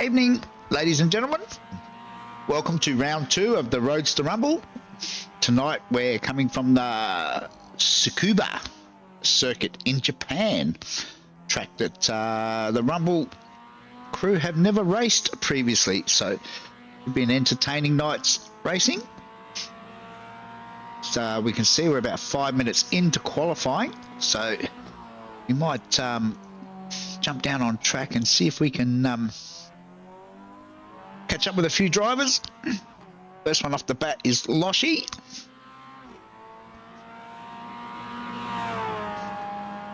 Evening, ladies and gentlemen. Welcome to round 2 of the Roadster Rumble. Tonight we're coming from the Tsukuba circuit in Japan. Track that the Rumble crew have never raced previously, so it's been entertaining nights racing. So we can see we're about 5 minutes into qualifying, so we might jump down on track and see if we can catch up with a few drivers. First one off the bat is Loshi.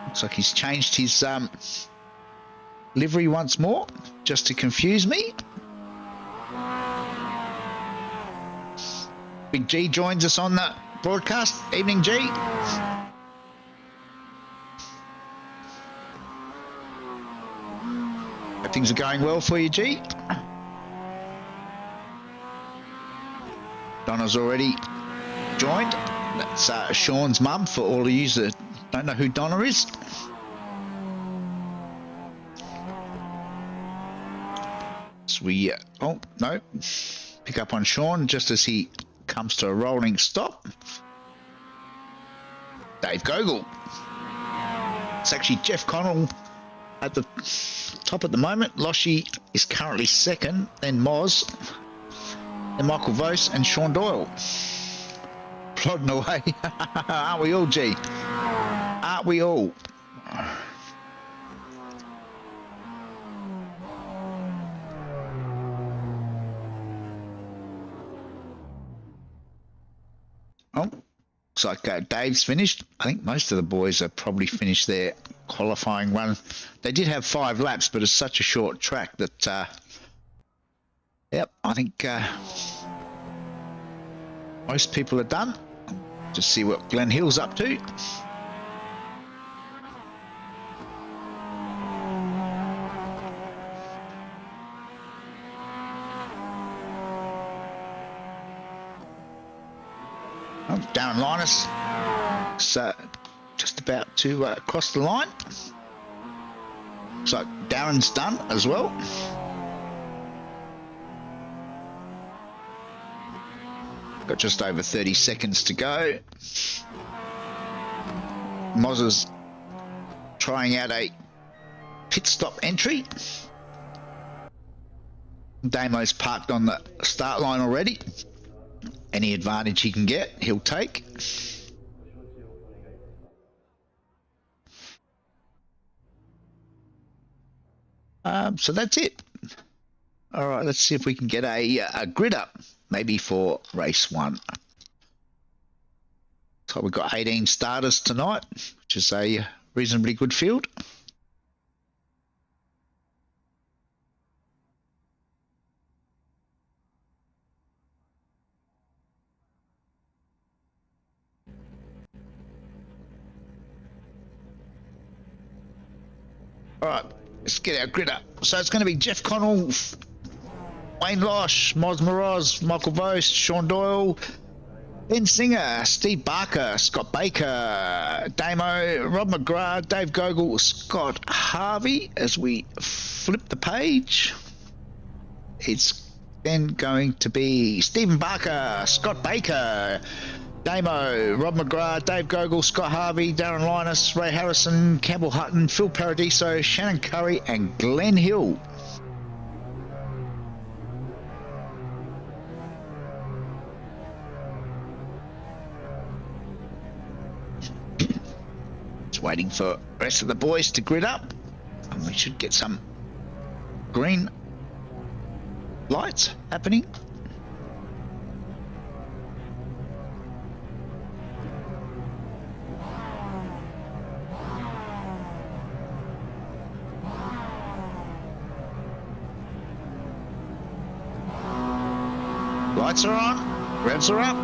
Looks like he's changed his livery once more, just to confuse me. Big G joins us on the broadcast. Evening, G. Hope things are going well for you, G. Donna's already joined. That's Sean's mum, for all of you that don't know who Donna is. So we, oh no, pick up on Sean just as he comes to a rolling stop. Dave Gogol. It's actually Jeff Connell at the top at the moment. Loshi is currently second, then Moz, and Michael Vos and Sean Doyle. Plodding away. Aren't we all, G? Aren't we all? Oh, looks like Dave's finished. I think most of the boys have probably finished their qualifying run. They did have 5 laps, but it's such a short track that yep, I think most people are done. Just see what Glenn Hill's up to. Oh, Darren Linus is just about to cross the line. Looks like Darren's done as well. Got just over 30 seconds to go. Moz is trying out a pit stop entry. Damo's parked on the start line already. Any advantage he can get, he'll take. So that's it. All right, let's see if we can get a grid up. Maybe for race 1. So we've got 18 starters tonight, which is a reasonably good field. All right, let's get our grid up. So it's going to be Jeff Connell, Wayne Losh, Moz Moroz, Michael Vos, Sean Doyle, Ben Singer, Steve Barker, Scott Baker, Damo, Rob McGrath, Dave Gogol, Scott Harvey. As we flip the page, it's then going to be Stephen Barker, Scott Baker, Damo, Rob McGrath, Dave Gogol, Scott Harvey, Darren Linus, Ray Harrison, Campbell Hutton, Phil Paradiso, Shannon Curry, and Glenn Hill. Waiting for the rest of the boys to grid up, and we should get some green lights happening. Lights are on, revs are up.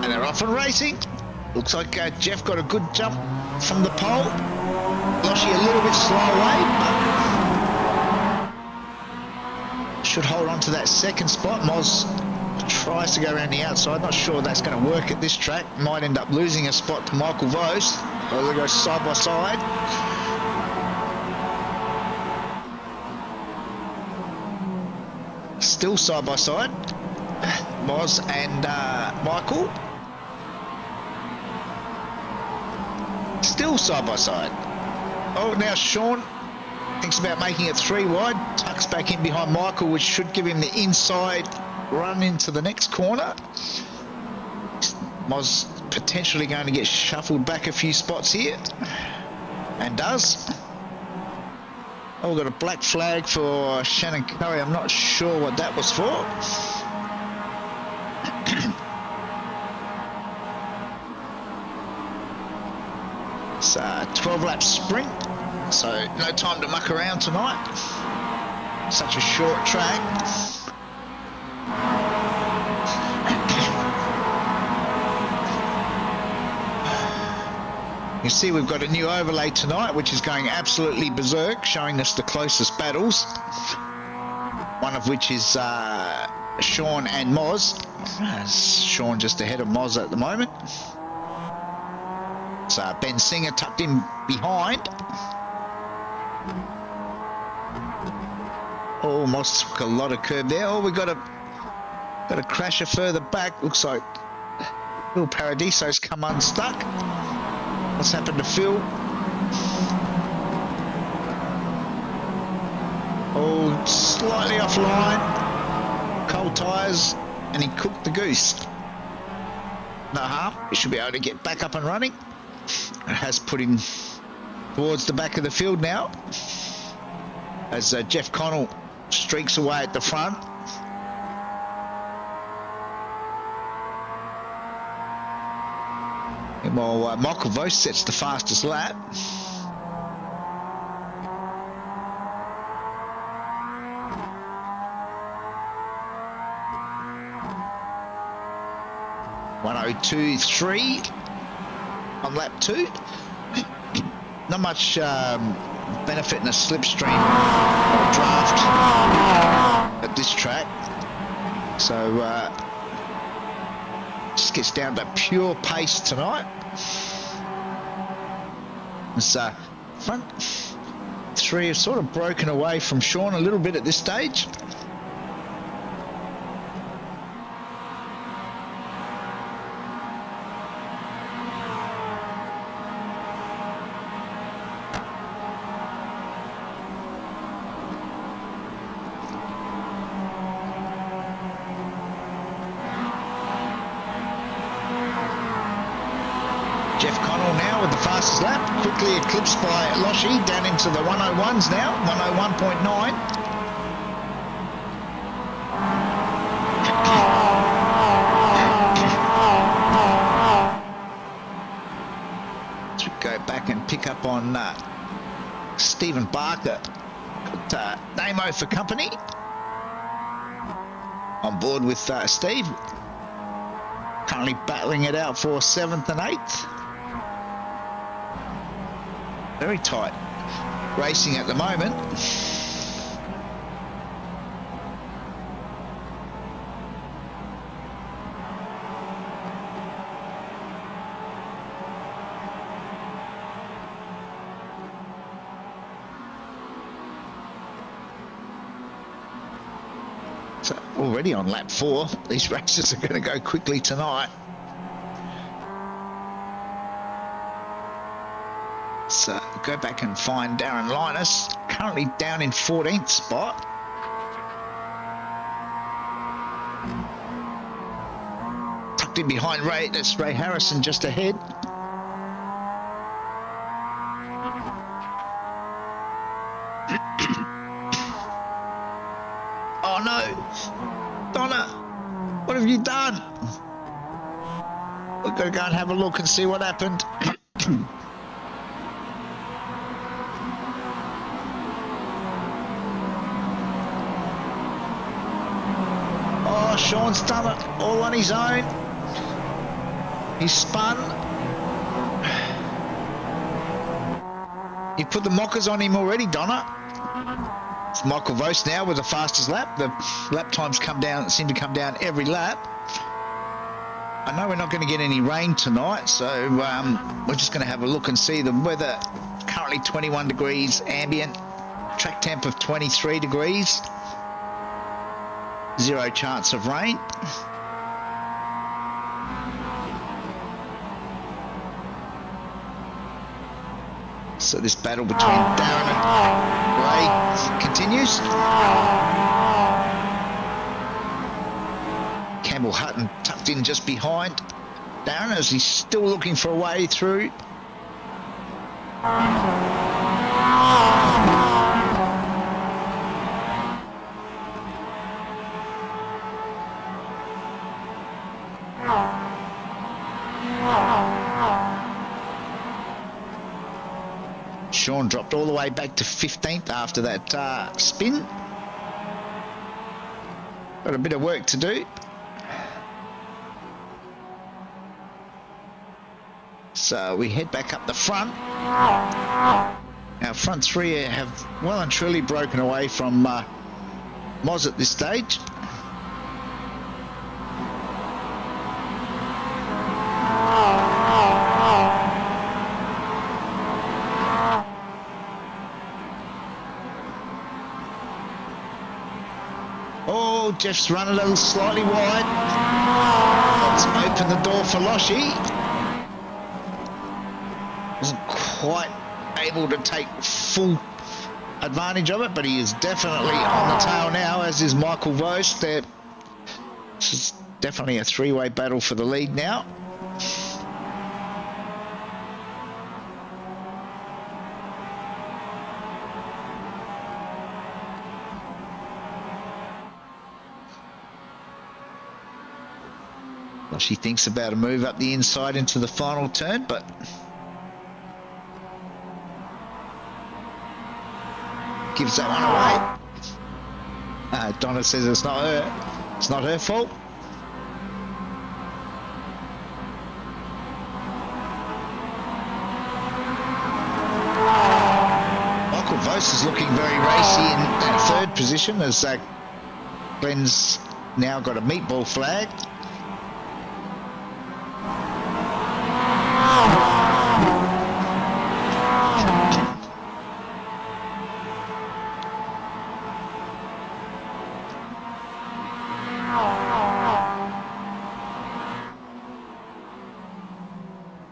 And they're off and racing. Looks like Jeff got a good jump from the pole. Loshi a little bit slow away, but should hold on to that second spot. Moz tries to go around the outside. Not sure that's going to work at this track. Might end up losing a spot to Michael Vos. They go side by side. Still side by side. Moz and Michael. Still side by side. Oh, now Sean thinks about making it 3 wide. Tucks back in behind Michael, which should give him the inside run into the next corner. Moz potentially going to get shuffled back a few spots here. And does. Oh, we've got a black flag for Shannon Curry. I'm not sure what that was for. It's a 12-lap sprint, so no time to muck around tonight. Such a short track. You see we've got a new overlay tonight which is going absolutely berserk, showing us the closest battles, one of which is Sean and Moz. Sean just ahead of Moz at the moment. So Ben Singer tucked in behind. Oh, Moz took a lot of curb there. Oh, we got a crasher further back. Looks like Phil Paradiso's come unstuck. What's happened to Phil? Oh, slightly offline. Cold tyres, and he cooked the goose. No harm. He should be able to get back up and running. It has put him towards the back of the field now, as Jeff Connell streaks away at the front. While Michael Vos sets the fastest lap. .102.3 on lap 2. Not much benefit in a slipstream or draft at this track. So just gets down to pure pace tonight. This front 3 have sort of broken away from Sean a little bit at this stage. Jeff Connell now with the fastest lap, quickly eclipsed by Loshi, down into the 101s now, 101.9. Let's go back and pick up on Stephen Barker. Got Namo for company. On board with Steve. Currently battling it out for 7th and 8th. Very tight racing at the moment. So already on lap 4, these races are going to go quickly tonight. So go back and find Darren Linus, currently down in 14th spot. Tucked in behind Ray, that's Ray Harrison just ahead. Oh no, Donna, what have you done? We've got to go and have a look and see what happened. Sean's done it all on his own. He's spun. He put the mockers on him already, Donna. It's Michael Vos now with the fastest lap. The lap times seem to come down every lap. I know we're not going to get any rain tonight, so we're just going to have a look and see the weather. Currently 21 degrees ambient, track temp of 23 degrees. 0 chance of rain. So this battle between Darren and Ray continues. Campbell Hutton tucked in just behind Darren as he's still looking for a way through. Sean dropped all the way back to 15th after that spin. Got a bit of work to do. So we head back up the front. Our front three have well and truly broken away from Moz at this stage. Oh, Jeff's run a little slightly wide. Let's open the door for Loshi. Wasn't quite able to take full advantage of it, but he is definitely on the tail now, as is Michael Vost. This is definitely a three-way battle for the lead now. Well, she thinks about a move up the inside into the final turn, but gives that one away. Donna says it's not her. It's not her fault. Michael Vos is looking very racy in that third position as Glenn's now got a meatball flag.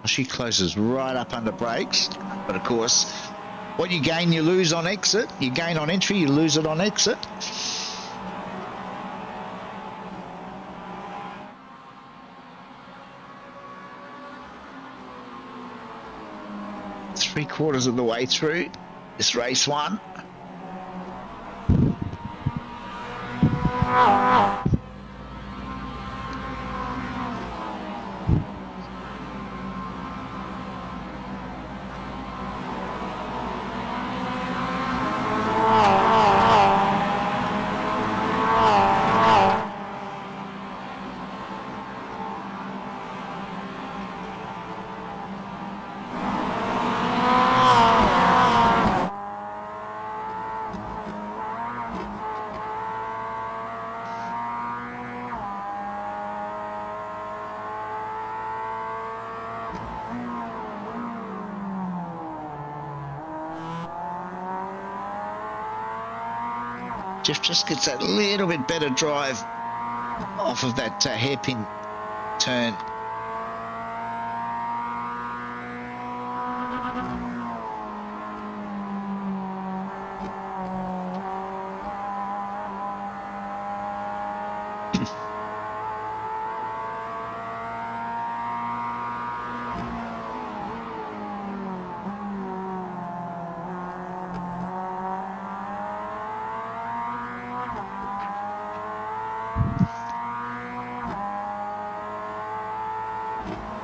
She closes right up under brakes, but of course what you gain you lose on exit. You gain on entry, you lose it on exit. Three-quarters of the way through this race one. Jeff just gets that little bit better drive off of that hairpin turn.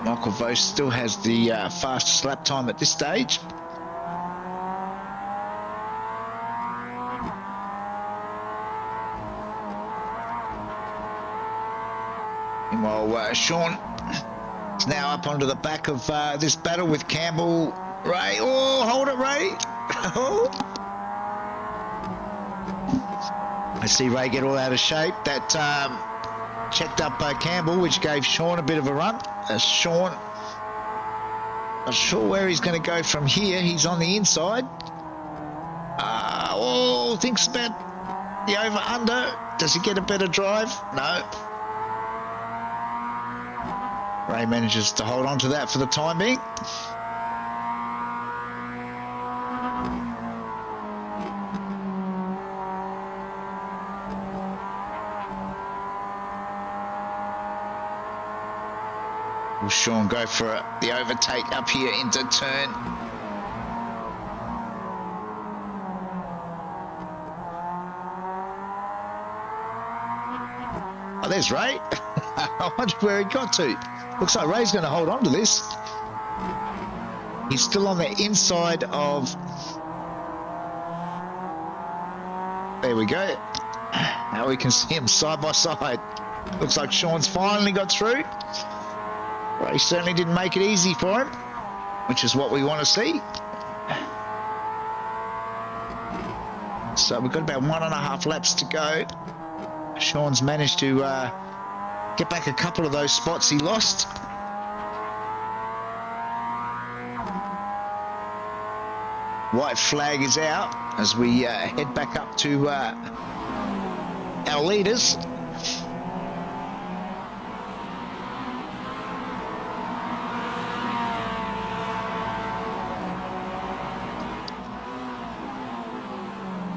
Michael Vos still has the fastest lap time at this stage. Meanwhile, Sean is now up onto the back of this battle with Campbell. Ray, oh, hold it, Ray. I see Ray get all out of shape. That checked up Campbell, which gave Sean a bit of a run. Sean, not sure where he's going to go from here. He's on the inside. Thinks about the over-under. Does he get a better drive? No. Ray manages to hold on to that for the time being. Will Sean go for the overtake up here into turn? Oh, there's Ray. I wonder where he got to. Looks like Ray's going to hold on to this. He's still on the inside of... There we go. Now we can see him side by side. Looks like Sean's finally got through. Ray certainly didn't make it easy for him, which is what we want to see. So we've got about 1.5 laps to go. Sean's managed to get back a couple of those spots he lost. White flag is out as we head back up to our leaders.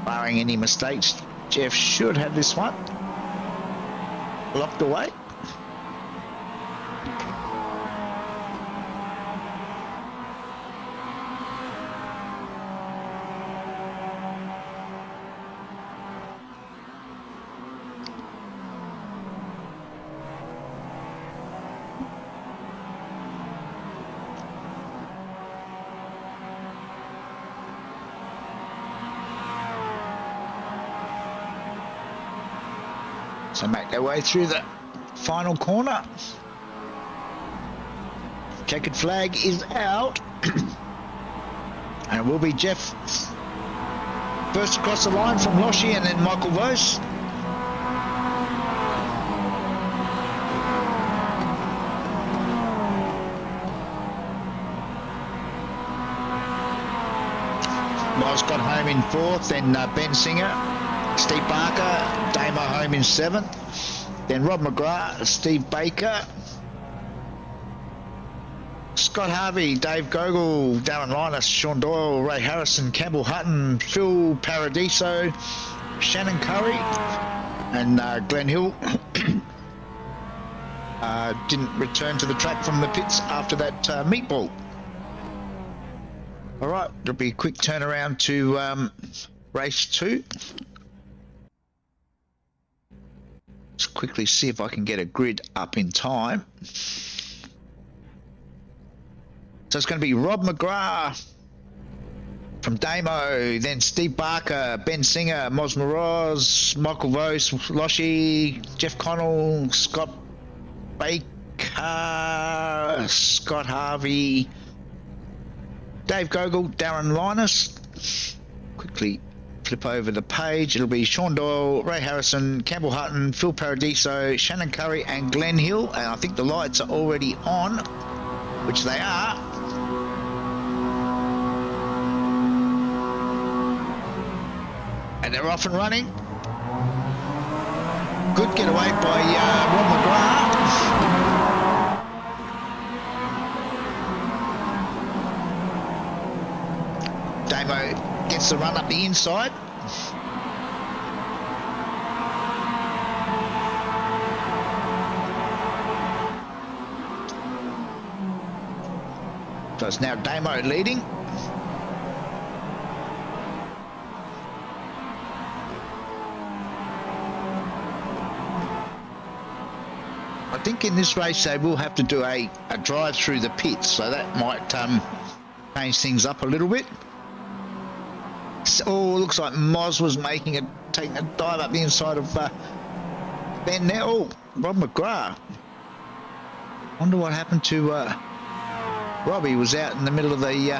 Barring any mistakes, Jeff should have this one locked away. So make their way through the final corner. Checkered flag is out. And it will be Jeff first across the line from Loshi and then Michael Vos. Miles got home in 4th, then Ben Singer. Steve Barker, Damo home in 7th, then Rob McGrath, Steve Baker, Scott Harvey, Dave Gogol, Darren Linus, Sean Doyle, Ray Harrison, Campbell Hutton, Phil Paradiso, Shannon Curry, and Glenn Hill didn't return to the track from the pits after that meatball. All right, there'll be a quick turnaround to race 2. Let's quickly see if I can get a grid up in time. So it's going to be Rob McGrath from Damo, then Steve Barker, Ben Singer, Moz Moroz, Michael Vos, Loshi, Jeff Connell, Scott Baker, Scott Harvey, Dave Gogol, Darren Linus. Quickly flip over the page. It'll be Sean Doyle, Ray Harrison, Campbell Hutton, Phil Paradiso, Shannon Curry and Glenn Hill. And I think the lights are already on, which they are. And they're off and running. Good getaway by Rob McGrath. Damo gets the run up the inside. So it's now Damo leading. I think in this race they will have to do a drive through the pits, so that might change things up a little bit. Oh, looks like Moz was taking a dive up the inside of Ben there. Oh, Rob McGrath. Wonder what happened to Robbie. Was out in the middle of the go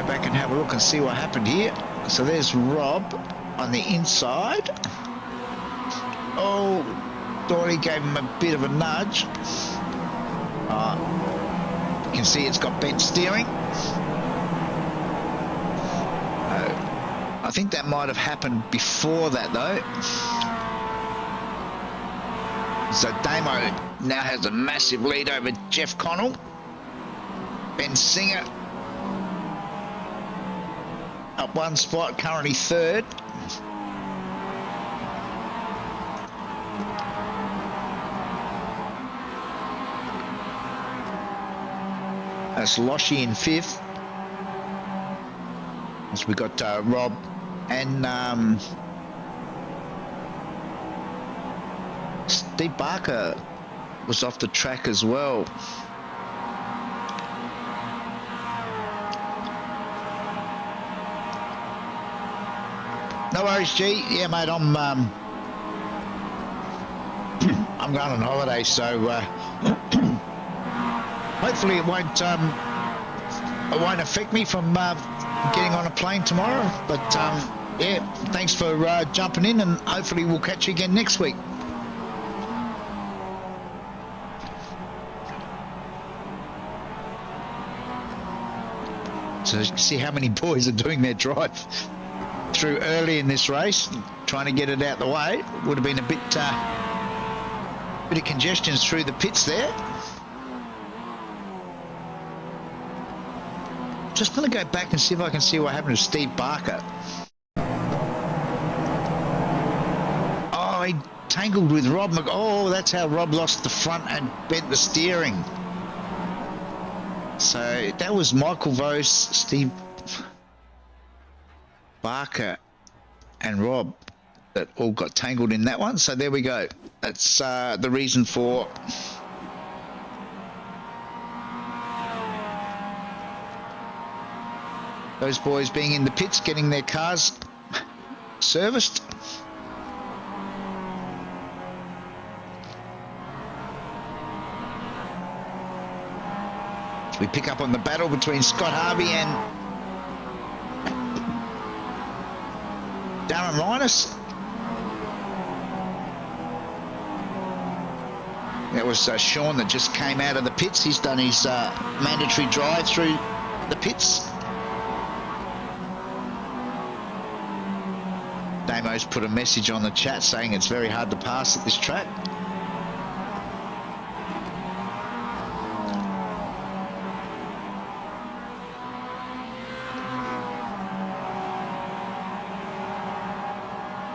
back and have a look and see what happened here. So there's Rob on the inside. Oh, thought he gave him a bit of a nudge. You can see it's got bent steering. think that might have happened before that though. So Damo now has a massive lead over Jeff Connell. Ben Singer up one spot, currently third. That's Loshi in fifth. So we got Rob and Steve Barker was off the track as well. No worries, G. Yeah, mate. I'm I'm going on holiday, so hopefully it won't affect me from getting on a plane tomorrow. But yeah, thanks for jumping in, and hopefully we'll catch you again next week. So you can see how many boys are doing their drive through early in this race, trying to get it out the way. Would have been a bit of congestion through the pits there. Just going to go back and see if I can see what happened to Steve Barker. Oh, he tangled with Rob Oh, that's how Rob lost the front and bent the steering. So that was Michael Vos, Steve Barker and Rob that all got tangled in that one. So there we go. That's the reason for those boys being in the pits, getting their cars serviced. We pick up on the battle between Scott Harvey and Darren Linus. That was Sean that just came out of the pits. He's done his mandatory drive through the pits. Damo's put a message on the chat saying it's very hard to pass at this track.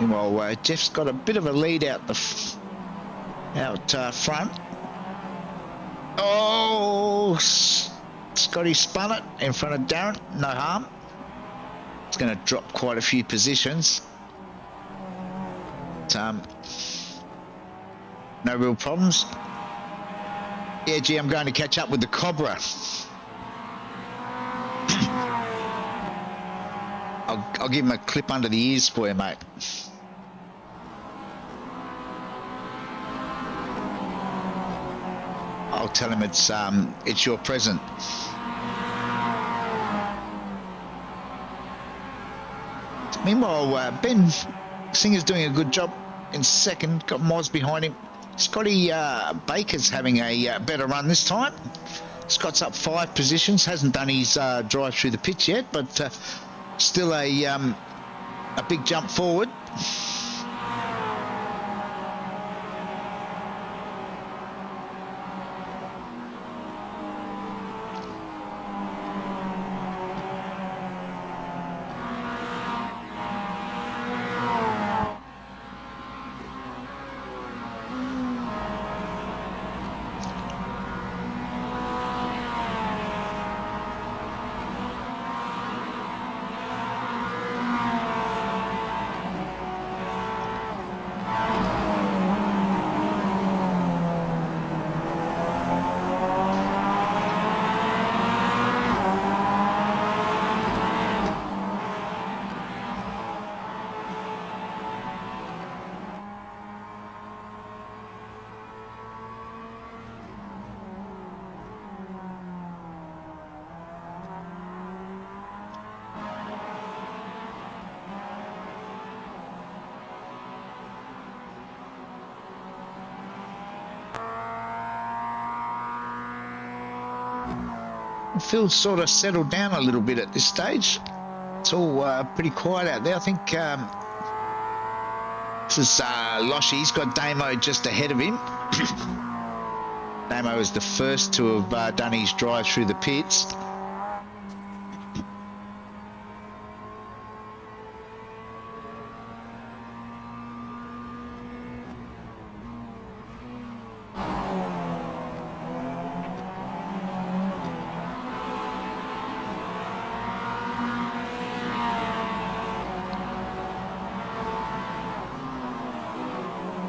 Meanwhile, Jeff's got a bit of a lead out the front. Oh, Scotty spun it in front of Darren. No harm. It's going to drop quite a few positions. But, no real problems. Yeah, gee, I'm going to catch up with the Cobra. I'll give him a clip under the ears for you, mate. I'll tell him it's your present. Meanwhile, Ben Singer's doing a good job in second. Got Moz behind him. Scotty Baker's having a better run this time. Scott's up 5 positions. Hasn't done his drive through the pitch yet, but still a big jump forward. The field's sort of settled down a little bit at this stage. It's all pretty quiet out there. I think this is Loshy. He's got Damo just ahead of him. Damo is the first to have done his drive through the pits.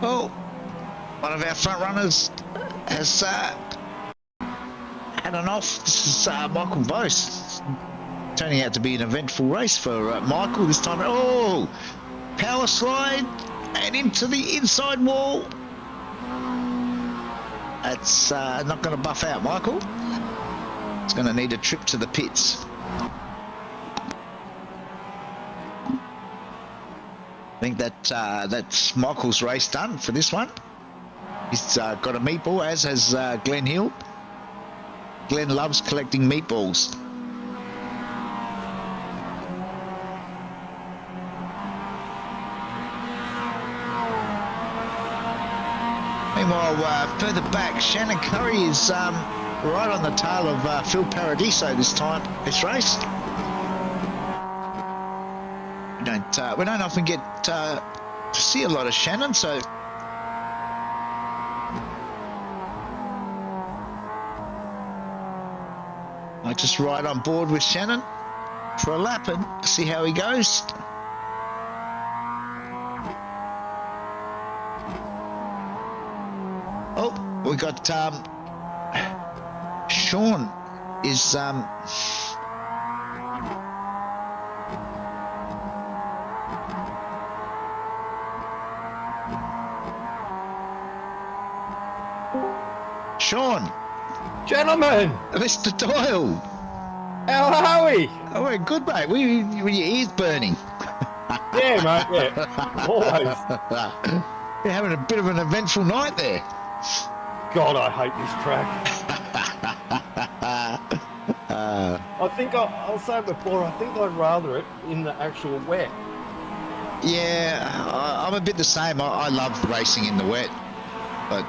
Oh, one of our front runners has had an off. This is Michael Vos. Turning out to be an eventful race for Michael this time. Oh, power slide and into the inside wall. That's not going to buff out Michael. It's going to need a trip to the pits. I think that that's Michael's race done for this one. He's got a meatball, as has Glenn Hill. Glenn loves collecting meatballs. Meanwhile, further back, Shannon Curry is right on the tail of Phil Paradiso this time, this race. We don't often get to see a lot of Shannon, so I just ride on board with Shannon for a lap and see how he goes. Oh, we got Sean is Sean. Gentlemen! Mr. Doyle! How are we? Oh, we're good, mate. Were your ears burning? Yeah, mate, yeah. Always. You're having a bit of an eventful night there. God, I hate this track. I think I'll say it before, I think I'd rather it in the actual wet. Yeah, I'm a bit the same. I love racing in the wet. But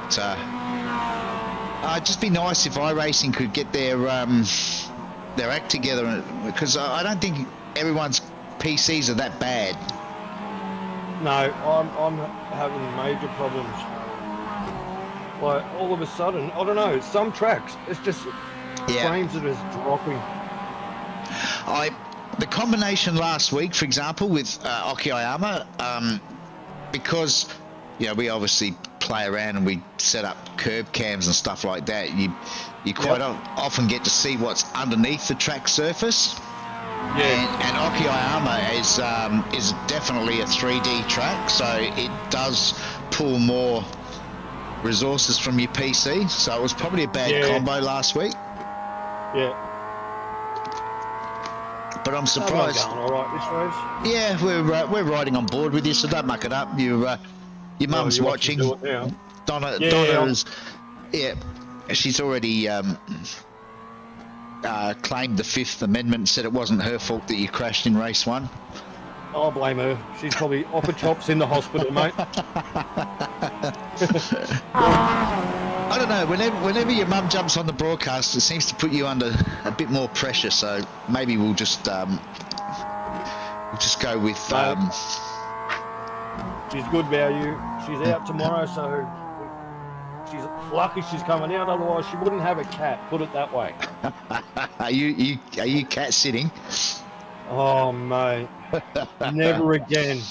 it'd just be nice if iRacing could get their act together, because I don't think everyone's PCs are that bad. No, I'm having major problems. Like, all of a sudden, I don't know, some tracks, it's just frames are just dropping. The combination last week, for example, with Okayama, because we obviously play around and we set up curb cams and stuff like that, you quite often get to see what's underneath the track surface. Yeah. And Okayama is definitely a 3D track, so it does pull more resources from your PC. So it was probably a bad combo last week. Yeah. But I'm surprised. Going all right this race. Yeah, we're riding on board with you, so don't muck it up. Your mum's watching. Donna is, she's already claimed the Fifth Amendment, said it wasn't her fault that you crashed in race one. I'll blame her. She's probably off her chops in the hospital, mate. I don't know. Whenever your mum jumps on the broadcast, it seems to put you under a bit more pressure. So maybe we'll just go with. She's good value. She's out tomorrow, so she's lucky she's coming out. Otherwise, she wouldn't have a cat. Put it that way. Are you cat sitting? Oh mate, never again.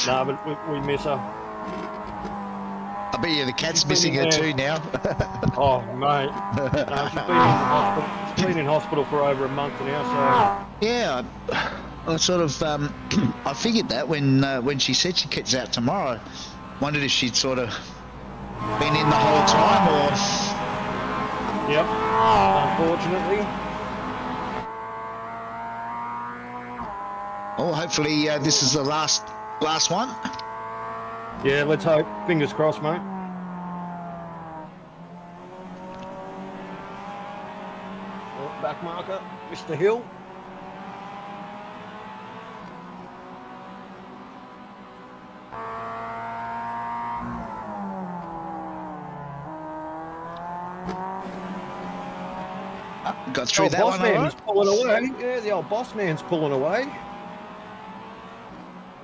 Nah, but we miss her. I bet you the cat's missing her too now. Oh mate, no, she's been in hospital for over a month now. So yeah. I sort of, I figured that when she said she gets out tomorrow, wondered if she'd sort of been in the whole time or. Yep, unfortunately. Oh, hopefully this is the last one. Yeah, let's hope. Fingers crossed, mate. Back track marker, Mr. Hill. Got through that boss one, all man's right. pulling away. Yeah, the old boss man's pulling away.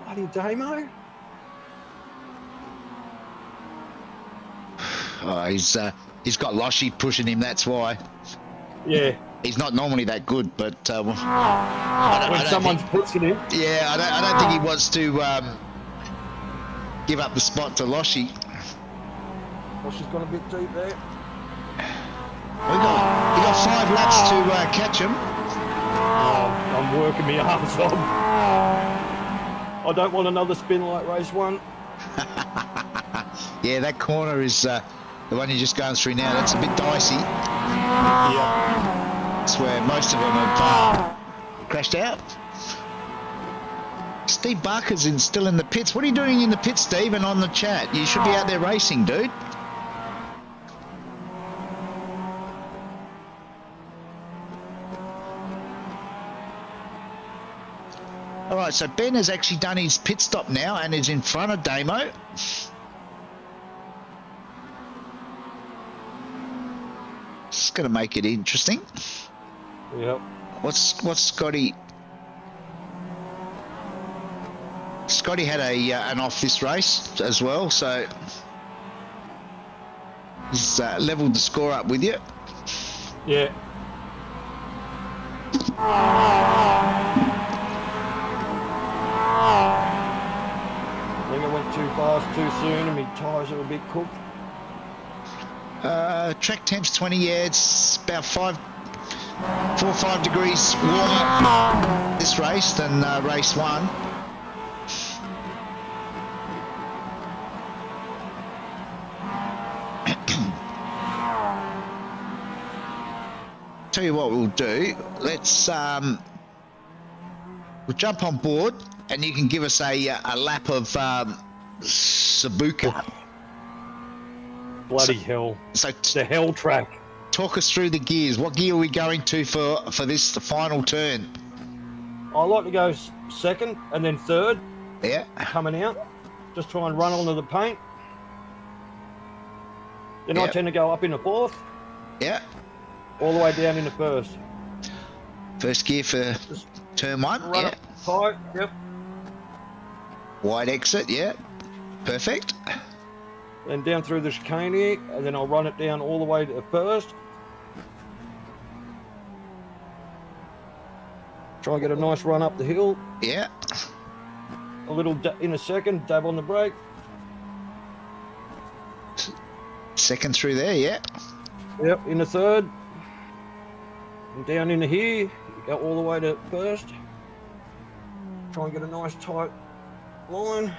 Bloody Damo. Oh, he's got Loshy pushing him. That's why. Yeah. He's not normally that good, but When someone's pushing him. Yeah, I don't think he wants to give up the spot to Loshy. Loshy's gone a bit deep there. We got 5 laps to catch him. Oh, I'm working my arms off. I don't want another spin like race 1. Yeah, that corner is the one you're just going through now. That's a bit dicey. Yeah. That's where most of them have crashed out. Steve Barker's still in the pits. What are you doing in the pits, Steve, and on the chat? You should be out there racing, dude. All right, so Ben has actually done his pit stop now and is in front of Damo. It's going to make it interesting. Yep. What's Scotty? Scotty had an off this race as well, so he's leveled the score up with you. Yeah. I think I went too fast too soon and my tyres are a bit cooked. Track temps 20, yeah, it's about 4 or 5 degrees warmer this race than race 1. Tell you what we'll do, let's we'll jump on board and you can give us a lap of Tsukuba. Bloody hell. So the hell track. Talk us through the gears. What gear are we going to for this, the final turn? I like to go second and then third. Yeah. Coming out. Just try and run onto the paint. Then Yep. I tend to go up in the fourth. Yeah. All the way down in the first. First gear for turn 1. Run Yeah. up tight. Yep. Wide exit. Yeah. Perfect. Then down through the chicane here, and then I'll run it down all the way to the first. Try and get a nice run up the hill. Yeah. A little in a second, dab on the brake. Second through there. Yeah. Yep, in the third. And down into here, go all the way to first. Try and get a nice tight line.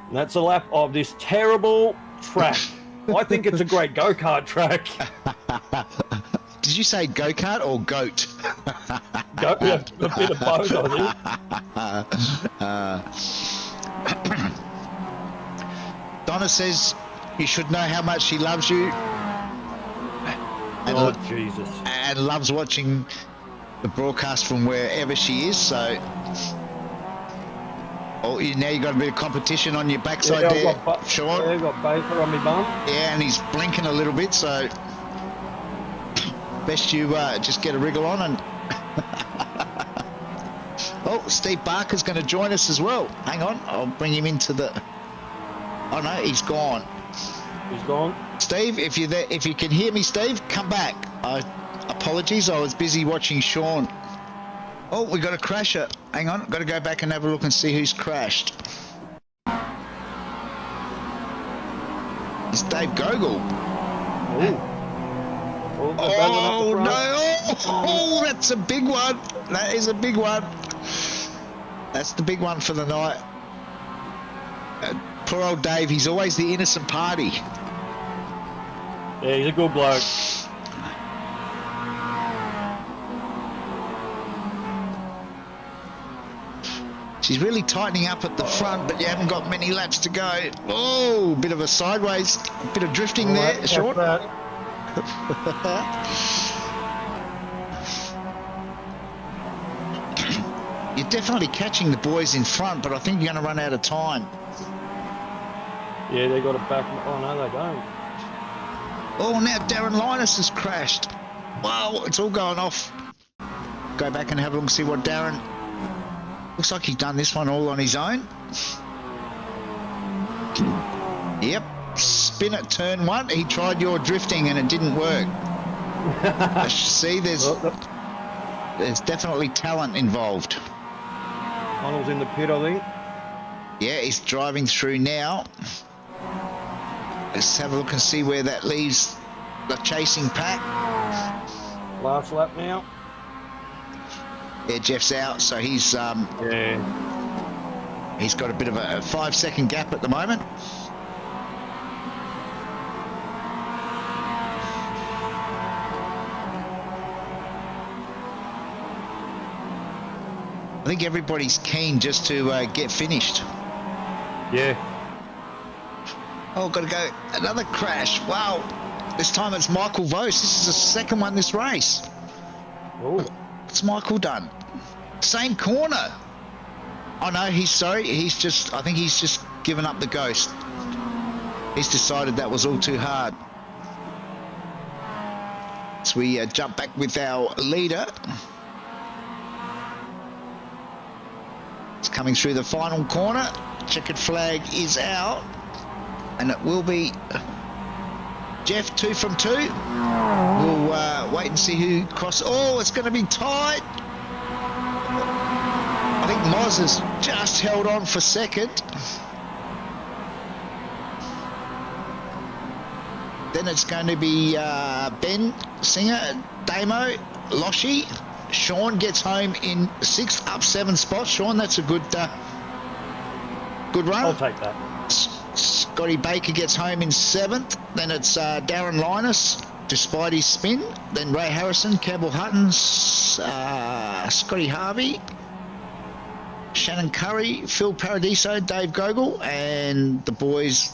And that's a lap of this terrible track. I think it's a great go-kart track. Did you say go-kart or goat? Yeah, a bit of both, I think. Donna says you should know how much she loves you. Oh, Jesus. And loves watching the broadcast from wherever she is, so... Oh, now you got a bit of competition on your backside there, Sean. Yeah, I've got Baker on my bum. Yeah, and he's blinking a little bit, so best you just get a wriggle on and... Oh, Steve Barker's going to join us as well. Hang on, I'll bring him into the... Oh no, he's gone. He's gone. Steve, if you're there, if you can hear me, Steve, come back. Apologies, I was busy watching Sean. Oh, we got a crasher. Hang on, got to go back and have a look and see who's crashed. It's Dave Gogol. Oh no! Oh, that's a big one. That is a big one. That's the big one for the night. Poor old Dave. He's always the innocent party. Yeah, he's a good bloke. She's really tightening up at the front, but you haven't got many laps to go. Oh, bit of a sideways, bit of drifting there, Sean. You're definitely catching the boys in front, but I think you're going to run out of time. Yeah, they got it back. Oh, no, they don't. Oh, now Darren Linus has crashed. Wow, it's all going off. Go back and have a look and see what Darren... Looks like he's done this one all on his own. Yep, spin at turn 1. He tried your drifting and it didn't work. See, there's definitely talent involved. Connell's in the pit, I think. Yeah, he's driving through now. Let's have a look and see where that leaves the chasing pack. Last lap now. Yeah, Jeff's out, so he's he's got a bit of a 5-second gap at the moment. I think everybody's keen just to get finished. Yeah. Oh, got to go. Another crash. Wow. This time it's Michael Vos. This is the second one this race. Oh. What's Michael done? Same corner. Oh, no, he's sorry. I think he's just given up the ghost. He's decided that was all too hard. So we jump back with our leader. It's coming through the final corner. Checkered flag is out. And it will be Jeff 2 from 2. We'll wait and see who crosses. Oh, it's going to be tight. I think Moz has just held on for second. Then it's going to be Ben Singer, Damo, Loshi. Sean gets home in 6th, up 7 spots. Sean, that's a good run. I'll take that. Scotty Baker gets home in 7th. Then it's Darren Linus, despite his spin. Then Ray Harrison, Campbell Hutton, Scotty Harvey, Shannon Curry, Phil Paradiso, Dave Gogol, and the boys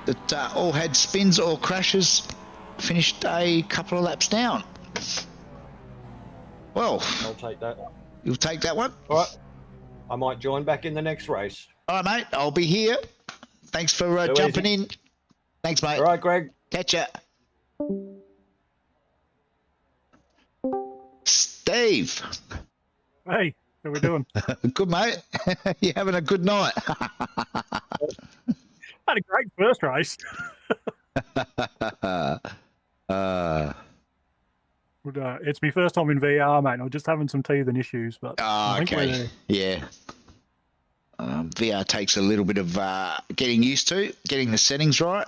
that all had spins or crashes finished a couple of laps down. Well, I'll take that. You'll take that one? All right. I might join back in the next race. All right, mate. I'll be here. Thanks for jumping in. Thanks, mate. All right, Greg. Catch ya. Steve. Hey, how we doing? Good, mate. You having a good night? Had a great first race. It's my first time in VR, mate. I'm just having some teething issues, but okay. Yeah. VR takes a little bit of getting used to, getting the settings right.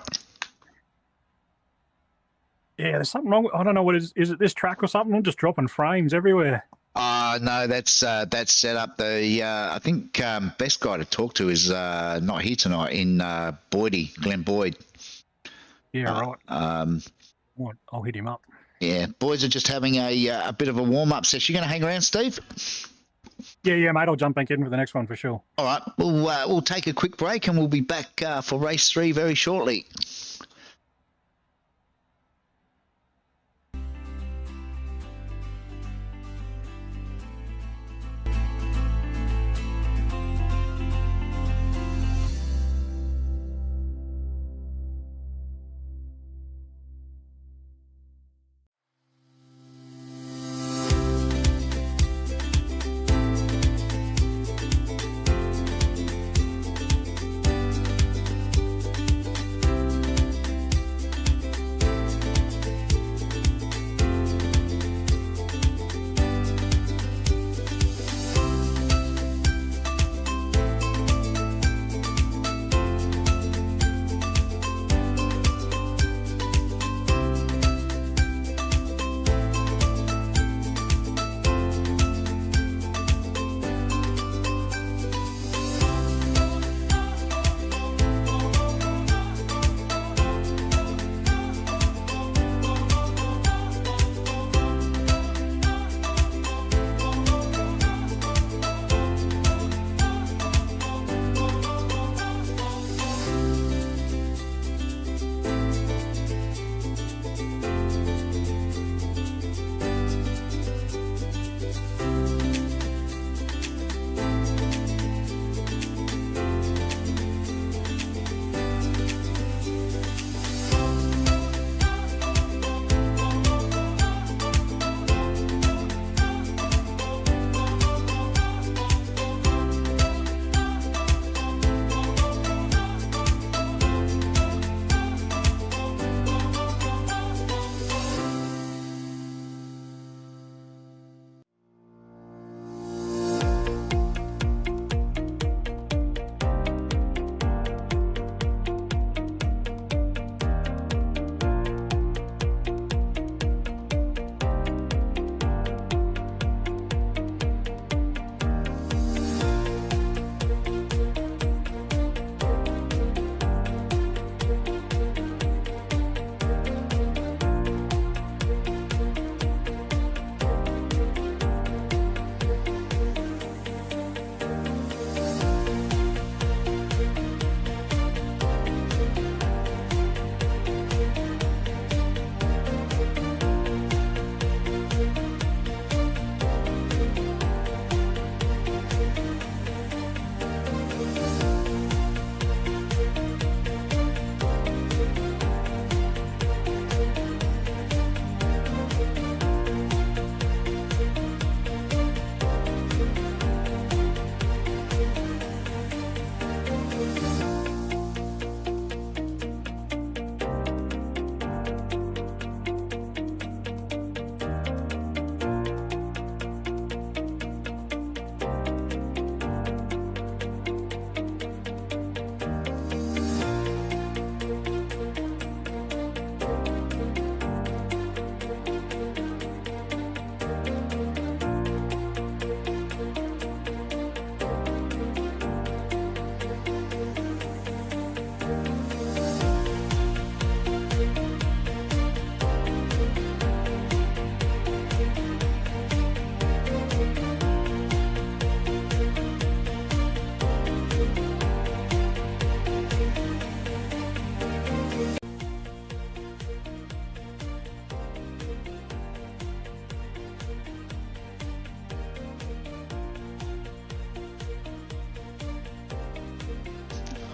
Yeah, there's something wrong. I don't know what it is. Is it this track or something? I'm just dropping frames everywhere. No, that's set up. I think best guy to talk to is not here tonight in Boydie, Glenn Boyd. Yeah, right. I'll hit him up. Yeah, boys are just having a bit of a warm-up session. You going to hang around, Steve? Yeah, mate. I'll jump back in for the next one for sure. All right, we'll take a quick break and we'll be back for race 3 very shortly.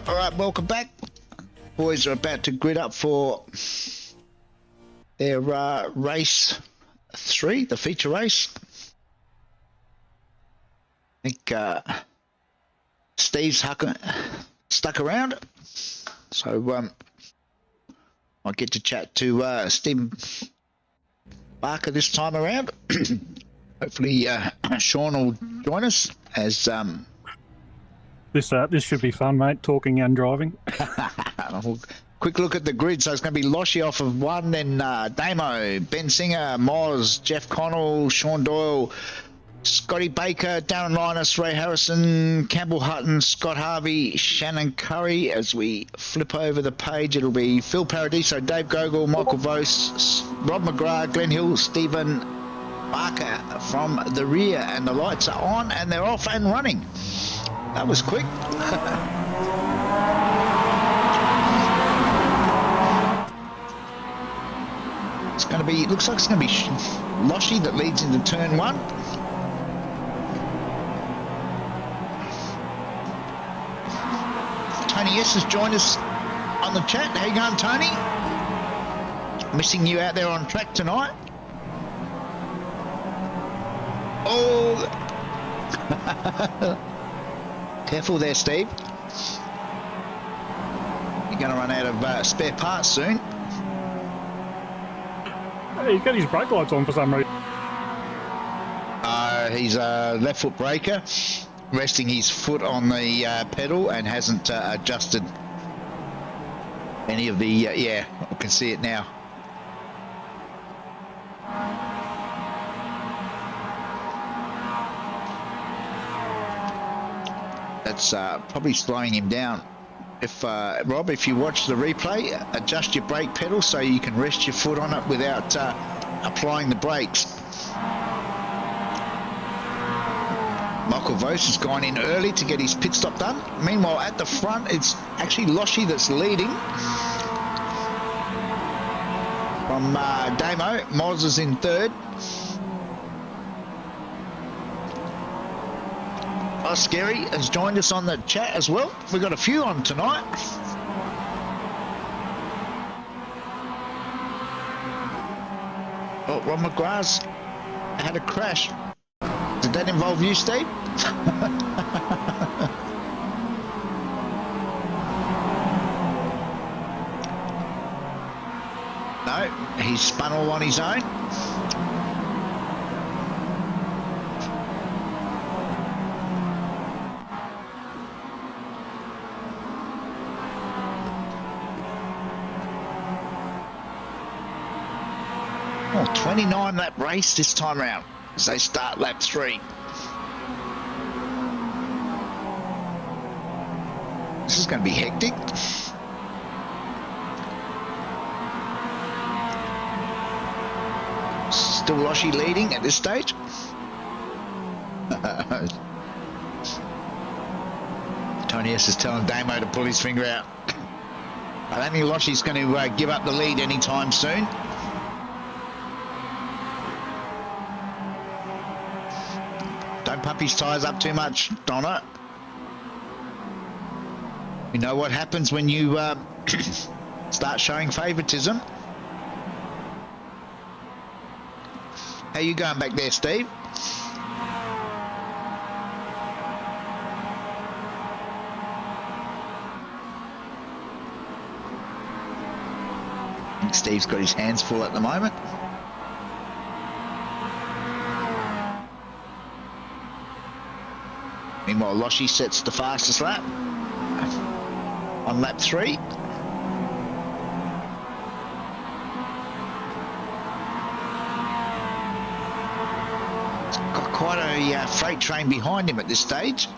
All right, welcome back. Boys are about to grid up for their race 3, the feature race. I think Steve's stuck around, so I'll get to chat to Steve Barker this time around. Hopefully Sean will join us as This should be fun, mate, talking and driving. Quick look at the grid. So it's going to be Loshi off of 1, then Damo, Ben Singer, Moz, Jeff Connell, Sean Doyle, Scotty Baker, Darren Linus, Ray Harrison, Campbell Hutton, Scott Harvey, Shannon Curry. As we flip over the page, it'll be Phil Paradiso, Dave Gogol, Michael Vos, Rob McGrath, Glenn Hill, Stephen Barker from the rear. And the lights are on and they're off and running. That was quick. It's going to be, it looks like it's going to be Loshi that leads into turn 1. Tony S has joined us on the chat. How you going, Tony? Missing you out there on track tonight. Oh. Careful there, Steve. You're going to run out of spare parts soon. Hey, he's got his brake lights on for some reason. He's a left foot braker, resting his foot on the pedal and hasn't adjusted any of the, yeah, I can see it now. That's probably slowing him down. If Rob, if you watch the replay, adjust your brake pedal so you can rest your foot on it without applying the brakes. Michael Vos has gone in early to get his pit stop done. Meanwhile, at the front, it's actually Loshi that's leading. From Damo, Moz is in 3rd. Oh, Scary has joined us on the chat as well. We've got a few on tonight. Oh, Rob McGrath's had a crash. Did that involve you, Steve? No, he's spun all on his own. Oh, 29 lap race this time round as they start lap 3. This is going to be hectic. Still Loshi leading at this stage. Tony S is telling Damo to pull his finger out. I don't think Loshi's going to give up the lead anytime soon. Don't pump his tyres up too much, Donna. You know what happens when you start showing favouritism. How you going back there, Steve? I think Steve's got his hands full at the moment. Meanwhile, Loshi sets the fastest lap on lap 3. He's got quite a freight train behind him at this stage.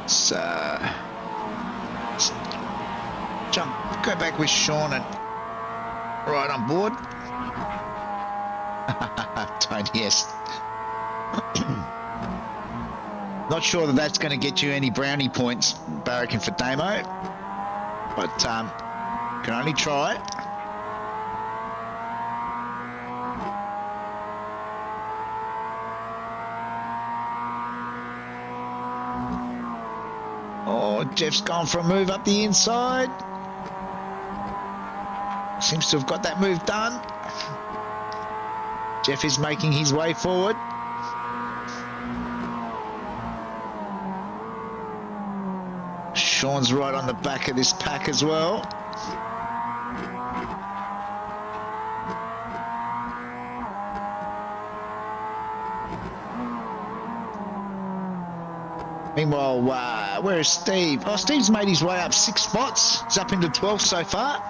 So, go back with Sean and right on board. Tony, yes. Not sure that that's going to get you any brownie points, barracking for Damo, but can only try. Oh, Jeff's gone for a move up the inside. Seems to have got that move done. Jeff is making his way forward. Sean's right on the back of this pack as well. Meanwhile, where is Steve? Oh, Steve's made his way up 6 spots. He's up into 12th so far.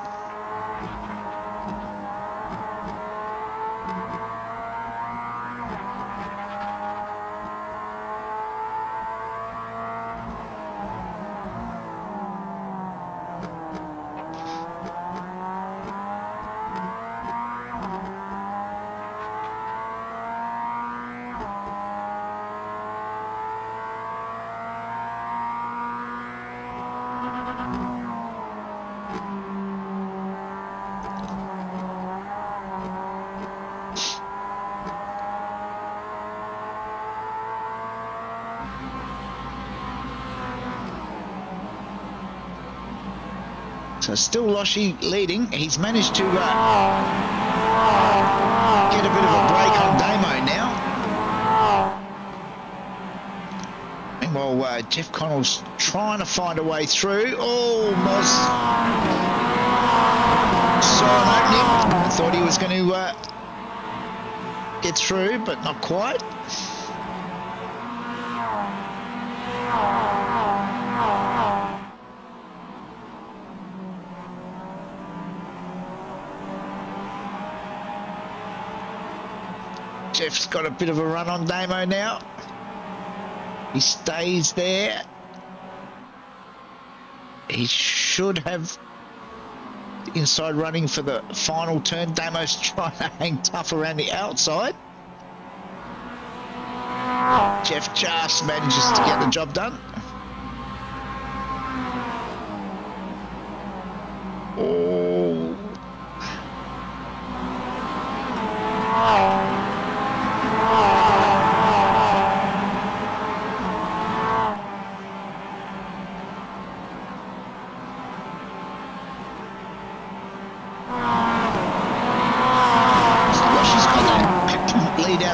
So still Loshi leading. He's managed to get a bit of a break on Damo now. Meanwhile, Jeff Connell's trying to find a way through. Oh, Moz saw an opening. I thought he was going to get through, but not quite. Jeff's got a bit of a run on Damo now. He stays there. He should have inside running for the final turn. Damo's trying to hang tough around the outside. Jeff just manages to get the job done. Oh.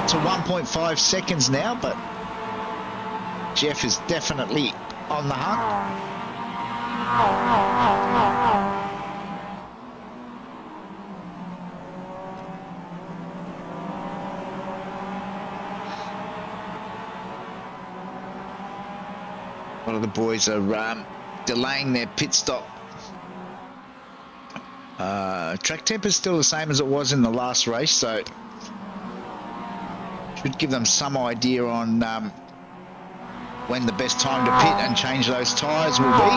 To 1.5 seconds now, but Jeff is definitely on the hunt. A lot of the boys are delaying their pit stop. Track temp is still the same as it was in the last race, so should give them some idea on when the best time to pit and change those tyres will be.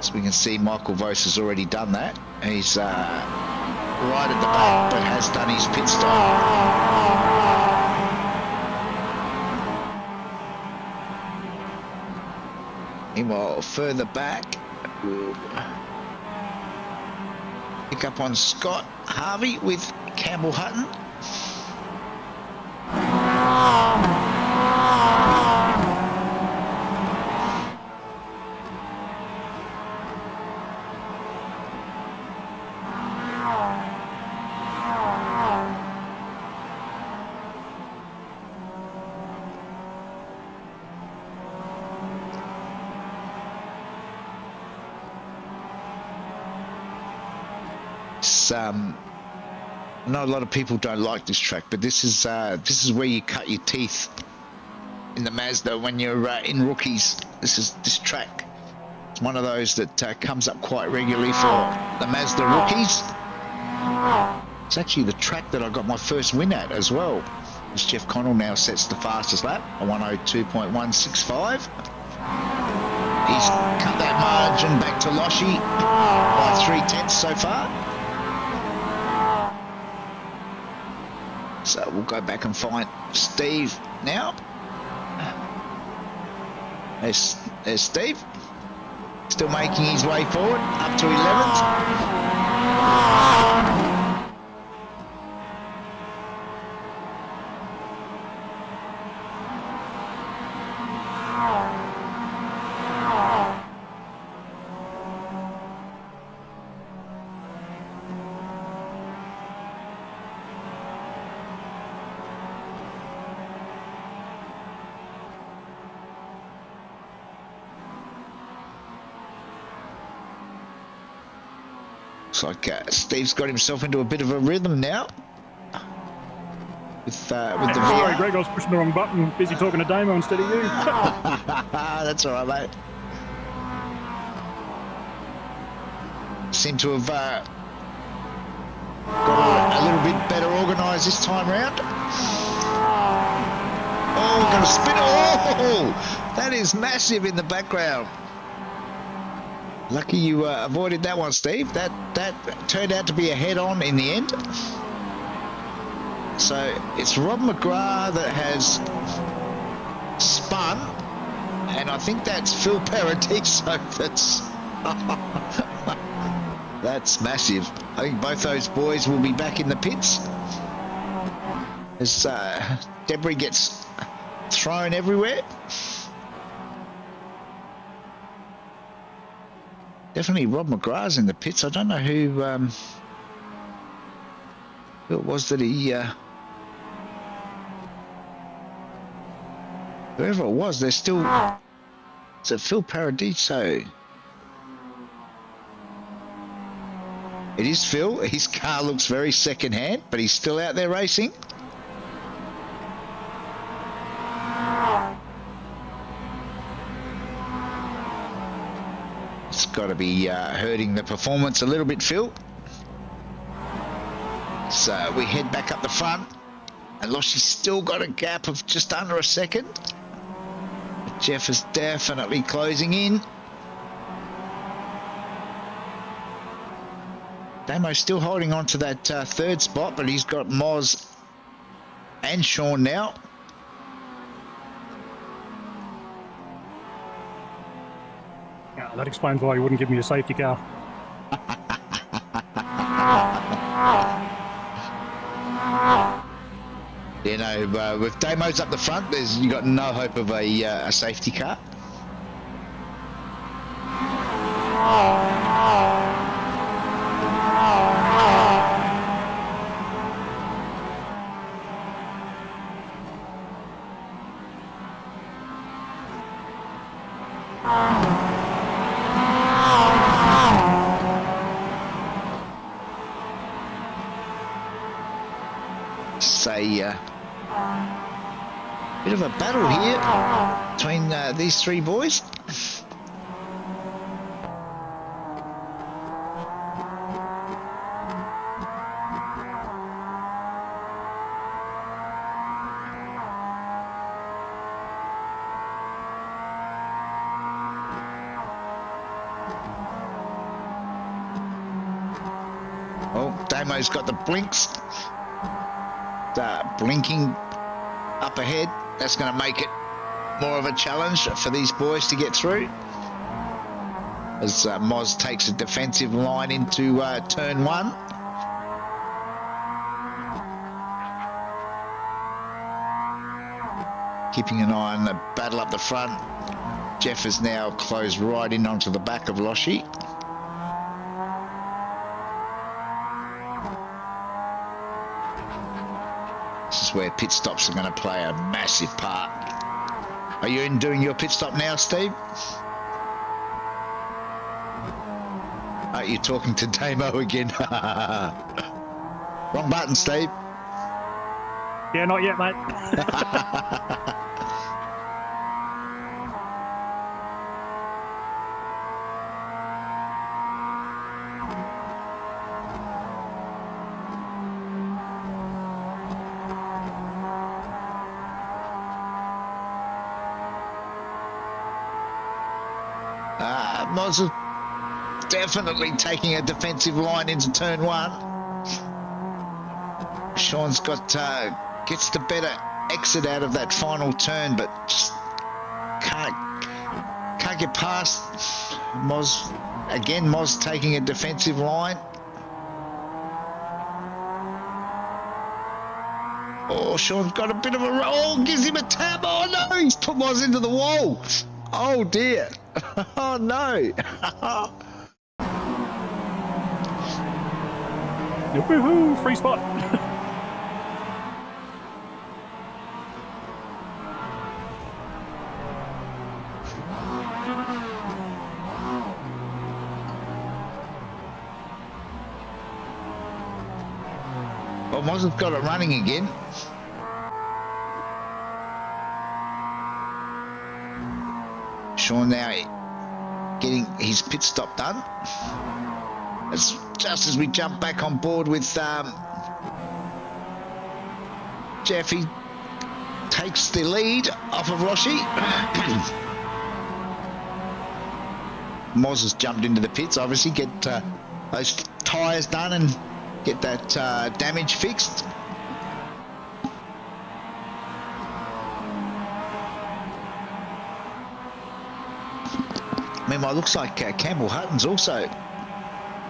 So we can see Michael Vos has already done that. He's right at the back, but has done his pit stop. Meanwhile, further back, pick up on Scott Harvey with Campbell Hutton. I know a lot of people don't like this track, but this is where you cut your teeth in the Mazda when you're in rookies. This track. It's one of those that comes up quite regularly for the Mazda rookies. It's actually the track that I got my first win at as well. As Jeff Connell now sets the fastest lap, a 102.165. He's cut that margin back to Loshi by 3/10 so far. So we'll go back and find Steve now. There's Steve. Still making his way forward, up to 11th. Looks like Steve's got himself into a bit of a rhythm now. With the Sorry, VR. Greg, I was pushing the wrong button. Busy talking to Damo instead of you. That's all right, mate. Seem to have got a little bit better organised this time round. Oh, we're going to spin it. Oh, that is massive in the background. Lucky you avoided that one, Steve. That turned out to be a head-on in the end. So it's Rob McGrath that has spun, and I think that's Phil Paradiso that's that's massive. I think both those boys will be back in the pits as debris gets thrown everywhere. Definitely Rob McGrath's in the pits. I don't know who it was that he whoever it was, they're still... Is it Phil Paradiso? It is Phil. His car looks very second-hand, but he's still out there racing. It's got to be hurting the performance a little bit, Phil. So we head back up the front. And Loshie's still got a gap of just under a second. But Jeff is definitely closing in. Damo's still holding on to that third spot, but he's got Moz and Sean now. Yeah, that explains why you wouldn't give me a safety car. You know, with Damo's up the front, you got no hope of a safety car. Bit of a battle here between these three boys. Oh, Damo's got the blinks. Blinking up ahead. That's going to make it more of a challenge for these boys to get through. As Moz takes a defensive line into turn one. Keeping an eye on the battle up the front. Jeff is now closed right in onto the back of Loshie. This is where pit stops are going to play a massive part. Are you in doing your pit stop now, Steve? Are you talking to Damo again? Wrong button, Steve. Yeah, not yet, mate. Moz is definitely taking a defensive line into turn one. Sean's got gets the better exit out of that final turn, but just can't get past Moz. Again, Moz taking a defensive line. Oh, Sean's got a bit of a roll. Gives him a tap. Oh no, he's put Moz into the wall. Oh dear. Oh no. Woohoo, free spot. Well, Moz has got it running again. Sean now getting his pit stop done. It's just as we jump back on board with Jeff, he takes the lead off of Roshi. Moz has jumped into the pits, obviously, get those tyres done and get that damage fixed. Meanwhile, it looks like Campbell Hutton's also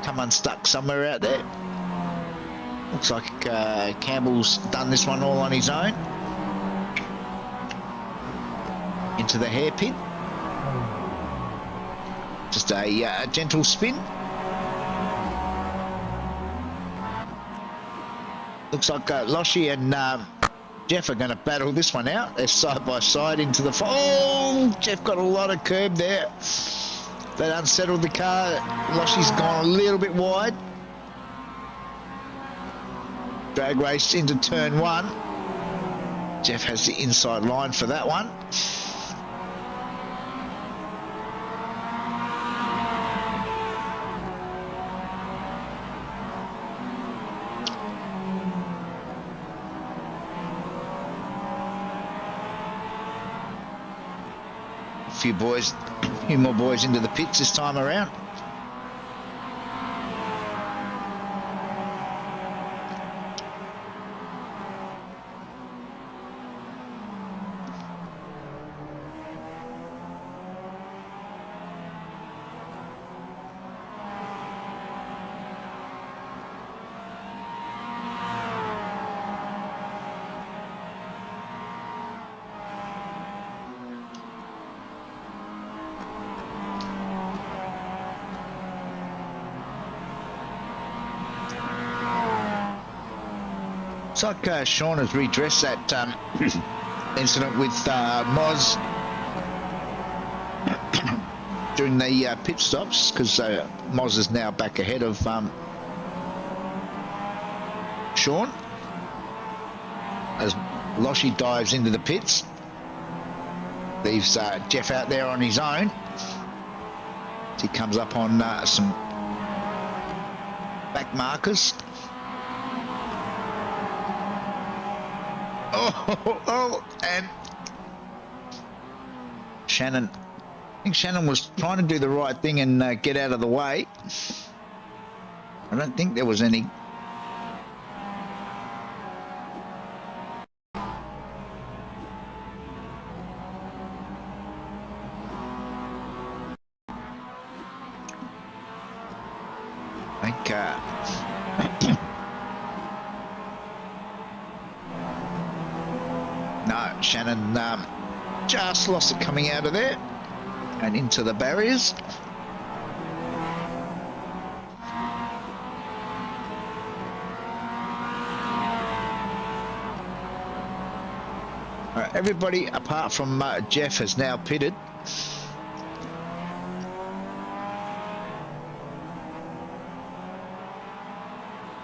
come unstuck somewhere out there. Looks like Campbell's done this one all on his own. Into the hairpin. Just a gentle spin. Looks like Loshi and Jeff are going to battle this one out. They're side by side into the... Oh! Jeff got a lot of curb there. That unsettled the car. Loshi's gone a little bit wide. Drag race into turn one. Jeff has the inside line for that one. A few more boys into the pits this time around. Looks like Sean has redressed that incident with Moz during the pit stops, because Moz is now back ahead of Sean as Loshi dives into the pits. Leaves Jeff out there on his own. He comes up on some back markers. And Shannon, I think Shannon was trying to do the right thing and get out of the way. I don't think there was any. I think no, Shannon just lost it coming out of there and into the barriers. All right, everybody apart from Jeff has now pitted.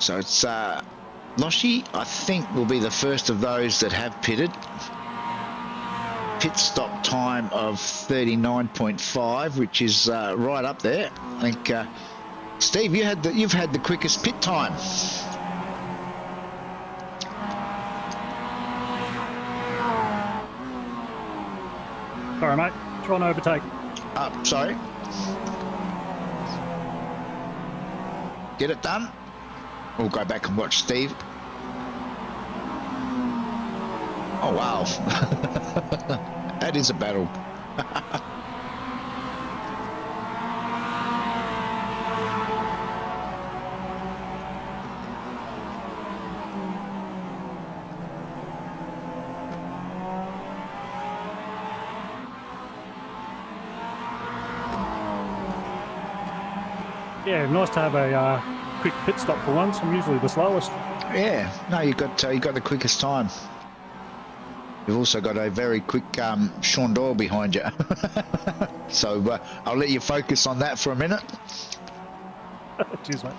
So it's Loshi, I think, will be the first of those that have pitted. Pit stop time of 39.5, which is right up there. I think, Steve, you've had the quickest pit time. Sorry, mate. Trying to overtake. Sorry. Get it done. We'll go back and watch Steve. Oh, wow. That is a battle. Yeah, nice to have a quick pit stop for once. I'm usually the slowest. Yeah, no, you got the quickest time. You've also got a very quick Sean Doyle behind you. So I'll let you focus on that for a minute. Cheers, mate.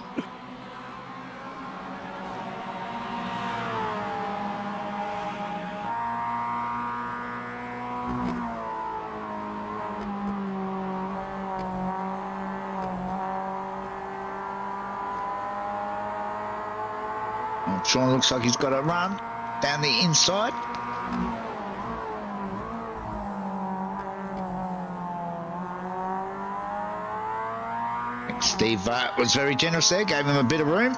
Sean looks like he's got a run down the inside. Steve was very generous there, gave him a bit of room.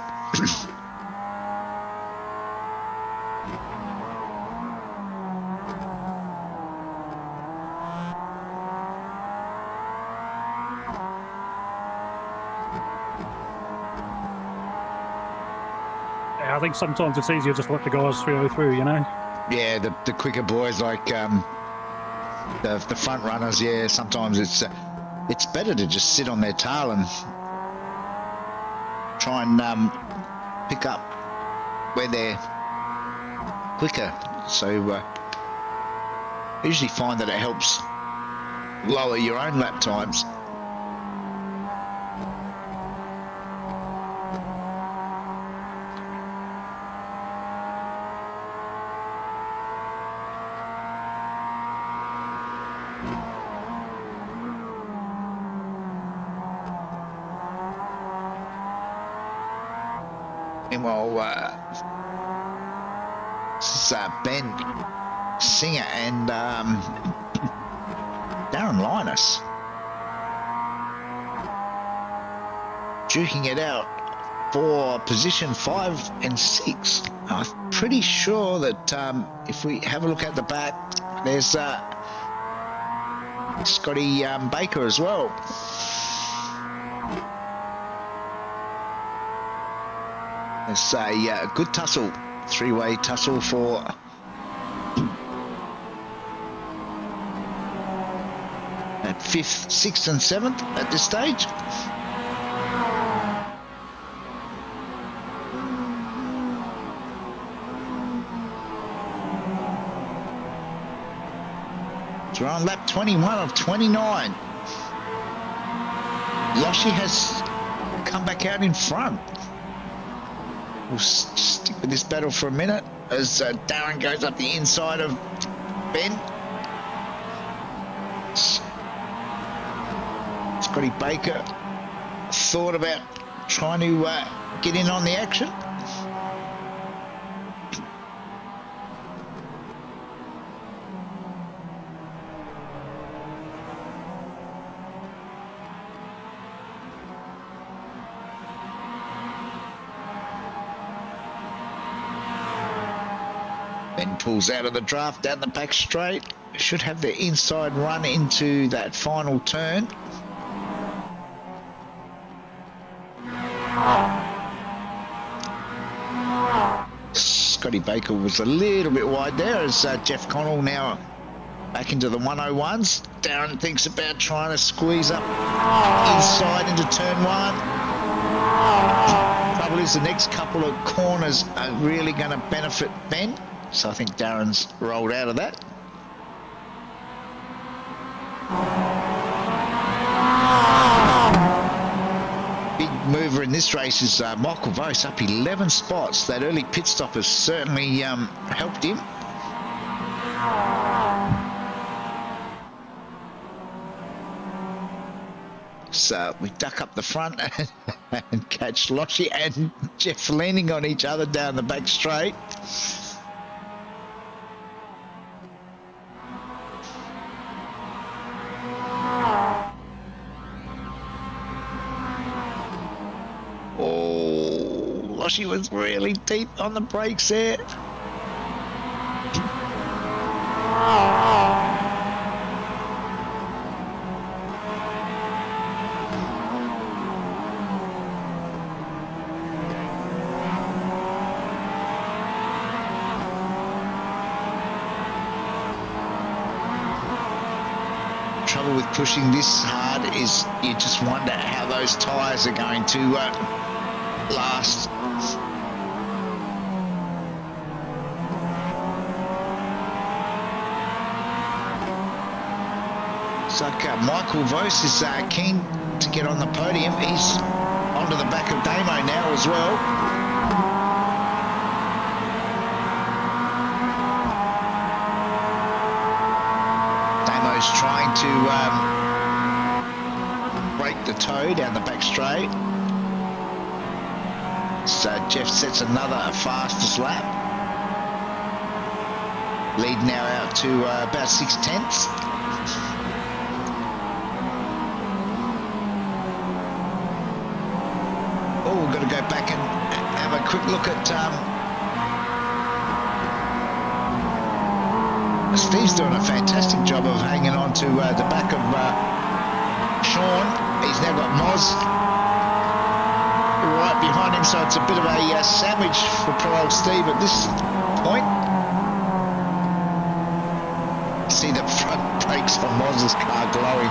I think sometimes it's easier just to let the guys go through, you know? Yeah, the quicker boys like the front runners, yeah, sometimes it's better to just sit on their tail and try and pick up where they're quicker. So I usually find that it helps lower your own lap times. Meanwhile, this is Ben Singer and Darren Linus duking it out for position 5 and 6. I'm pretty sure that if we have a look at the back, there's Scotty Baker as well. It's a good tussle, three-way tussle for at 5th, 6th and 7th at this stage. So we're on lap 21 of 29. Loshi has come back out in front. We'll stick with this battle for a minute as Darren goes up the inside of Ben. Scotty Baker thought about trying to get in on the action. Ben pulls out of the draft down the back straight. Should have the inside run into that final turn. Scotty Baker was a little bit wide there as Jeff Connell now back into the 101s. Darren thinks about trying to squeeze up inside into turn 1. Trouble is the next couple of corners are really going to benefit Ben. So I think Darren's rolled out of that. Big mover in this race is Michael Vos, up 11 spots. That early pit stop has certainly helped him. So we duck up the front and catch Loshi and Jeff leaning on each other down the back straight. Loshi was really deep on the brakes there. Trouble with pushing this hard is you just wonder how those tyres are going to last. Looks like Michael Vos is keen to get on the podium. He's onto the back of Damo now as well. Damo's trying to break the toe down the back straight. So Jeff sets another fastest lap. Lead now out to about 6/10. Oh, we've got to go back and have a quick look at... Steve's doing a fantastic job of hanging on to the back of Sean. He's now got Moz right behind him, so it's a bit of a sandwich for poor old Steve at this point. See the front brakes from Moz's car glowing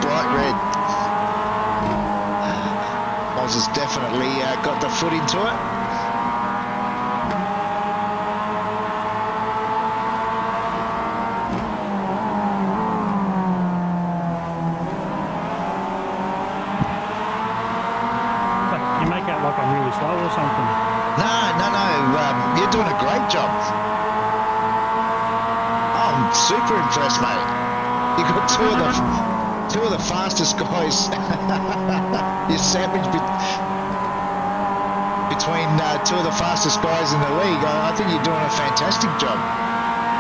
bright red. Moz has definitely got the foot into it. Like I'm really slow or something. No, you're doing a great job. I'm super impressed, mate. You got two of the fastest guys. You're sandwiched between two of the fastest guys in the league. I think you're doing a fantastic job.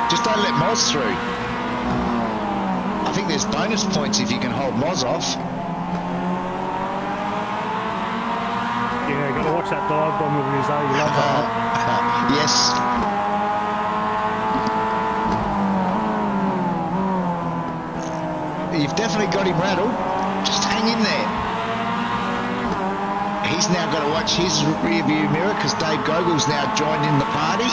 Just don't let Moz through. I think there's bonus points if you can hold Moz off. Yeah, got to watch that dive bomb with his he loves that. Yes. You've definitely got him rattled. Just hang in there. He's now got to watch his rear view mirror because Dave Gogol's now joined in the party.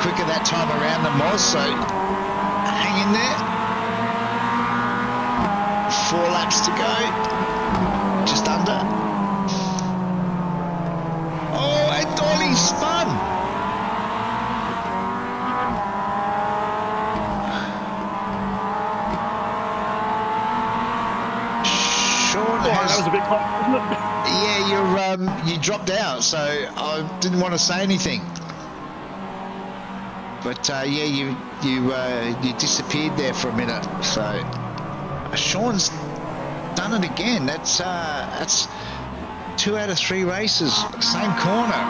Quicker that time around than Moz, so hang in there. 4 laps to go. Just under. Oh, and Dolly spun. Sean that was a bit close, wasn't it? Yeah, you dropped out, so I didn't want to say anything. But yeah, you disappeared there for a minute. So Sean's done it again. That's 2 out of 3 races, same corner.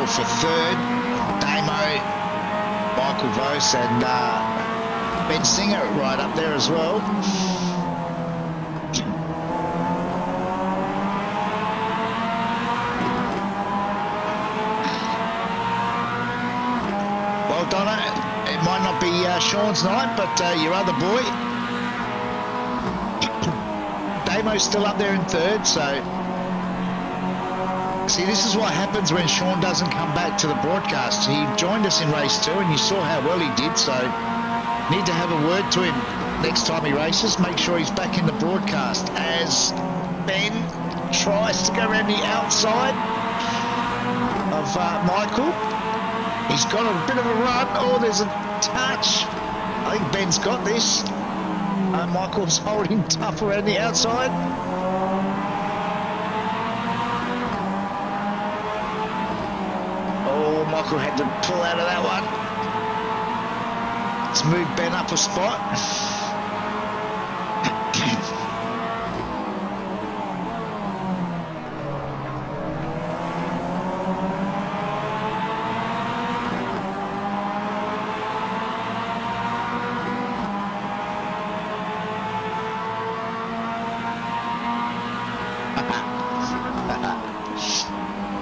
For third, Damo, Michael Vos and Ben Singer right up there as well. Well, Donna, it might not be Sean's night, but your other boy, Damo's still up there in third, so... See, this is what happens when Sean doesn't come back to the broadcast. He joined us in race 2 and you saw how well he did, so need to have a word to him next time he races. Make sure he's back in the broadcast as Ben tries to go around the outside of Michael. He's got a bit of a run. Oh, there's a touch. I think Ben's got this. Michael's holding tough around the outside. Michael had to pull out of that one. Let's move Ben up a spot.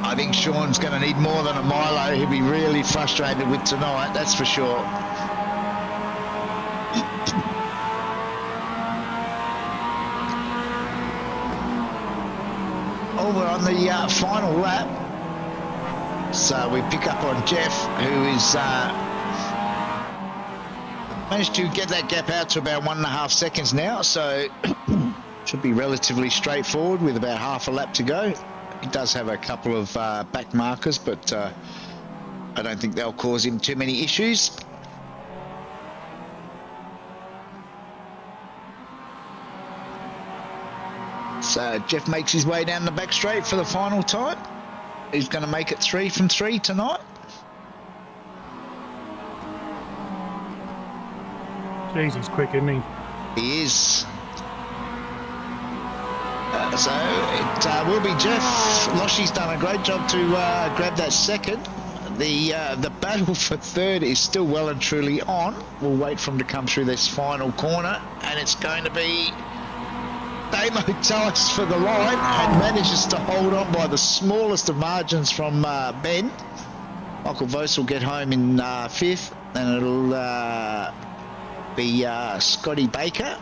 I think Sean's going to need more than a Milo. He'll be really frustrated with tonight, that's for sure. Oh, we're on the final lap. So we pick up on Jeff, who is managed to get that gap out to about 1.5 seconds now. So should be relatively straightforward with about half a lap to go. He does have a couple of back markers, but I don't think they'll cause him too many issues. So Jeff makes his way down the back straight for the final time. He's going to make it 3 from 3 tonight. Jeez, he's quick, isn't he? He is. So it will be Jeff. Loshy's done a great job to grab that second. The battle for third is still well and truly on. We'll wait for him to come through this final corner, and it's going to be Damo Tice for the line and manages to hold on by the smallest of margins from Ben. Michael Vos will get home in 5th, and it'll be Scotty Baker,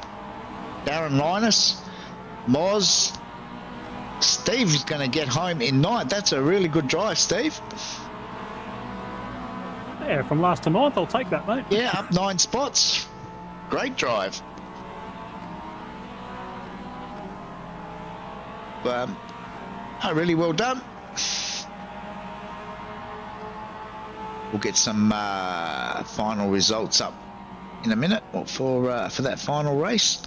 Darren Linus, Moz. Steve is going to get home in 9th. That's a really good drive, Steve. Yeah, from last to 9th, I'll take that, mate. Yeah, up 9 spots. Great drive. Really well done. We'll get some final results up in a minute for that final race.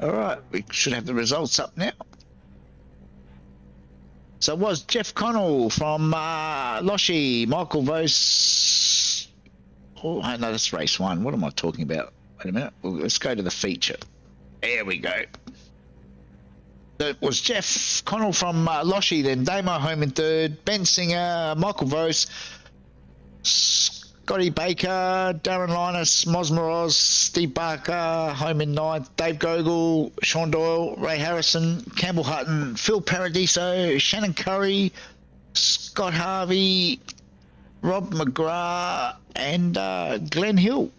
All right, we should have the results up now. So it was Jeff Connell from Loshy, Michael Vos. Oh, no, that's race 1. What am I talking about? Wait a minute. Let's go to the feature. There we go. It was Jeff Connell from Loshy, then Damo home in 3rd, Ben Singer, Michael Vos, Scotty Baker, Darren Linus, Mosmoroz, Steve Barker, home in 9th, Dave Gogol, Sean Doyle, Ray Harrison, Campbell Hutton, Phil Paradiso, Shannon Curry, Scott Harvey, Rob McGrath, and Glenn Hill.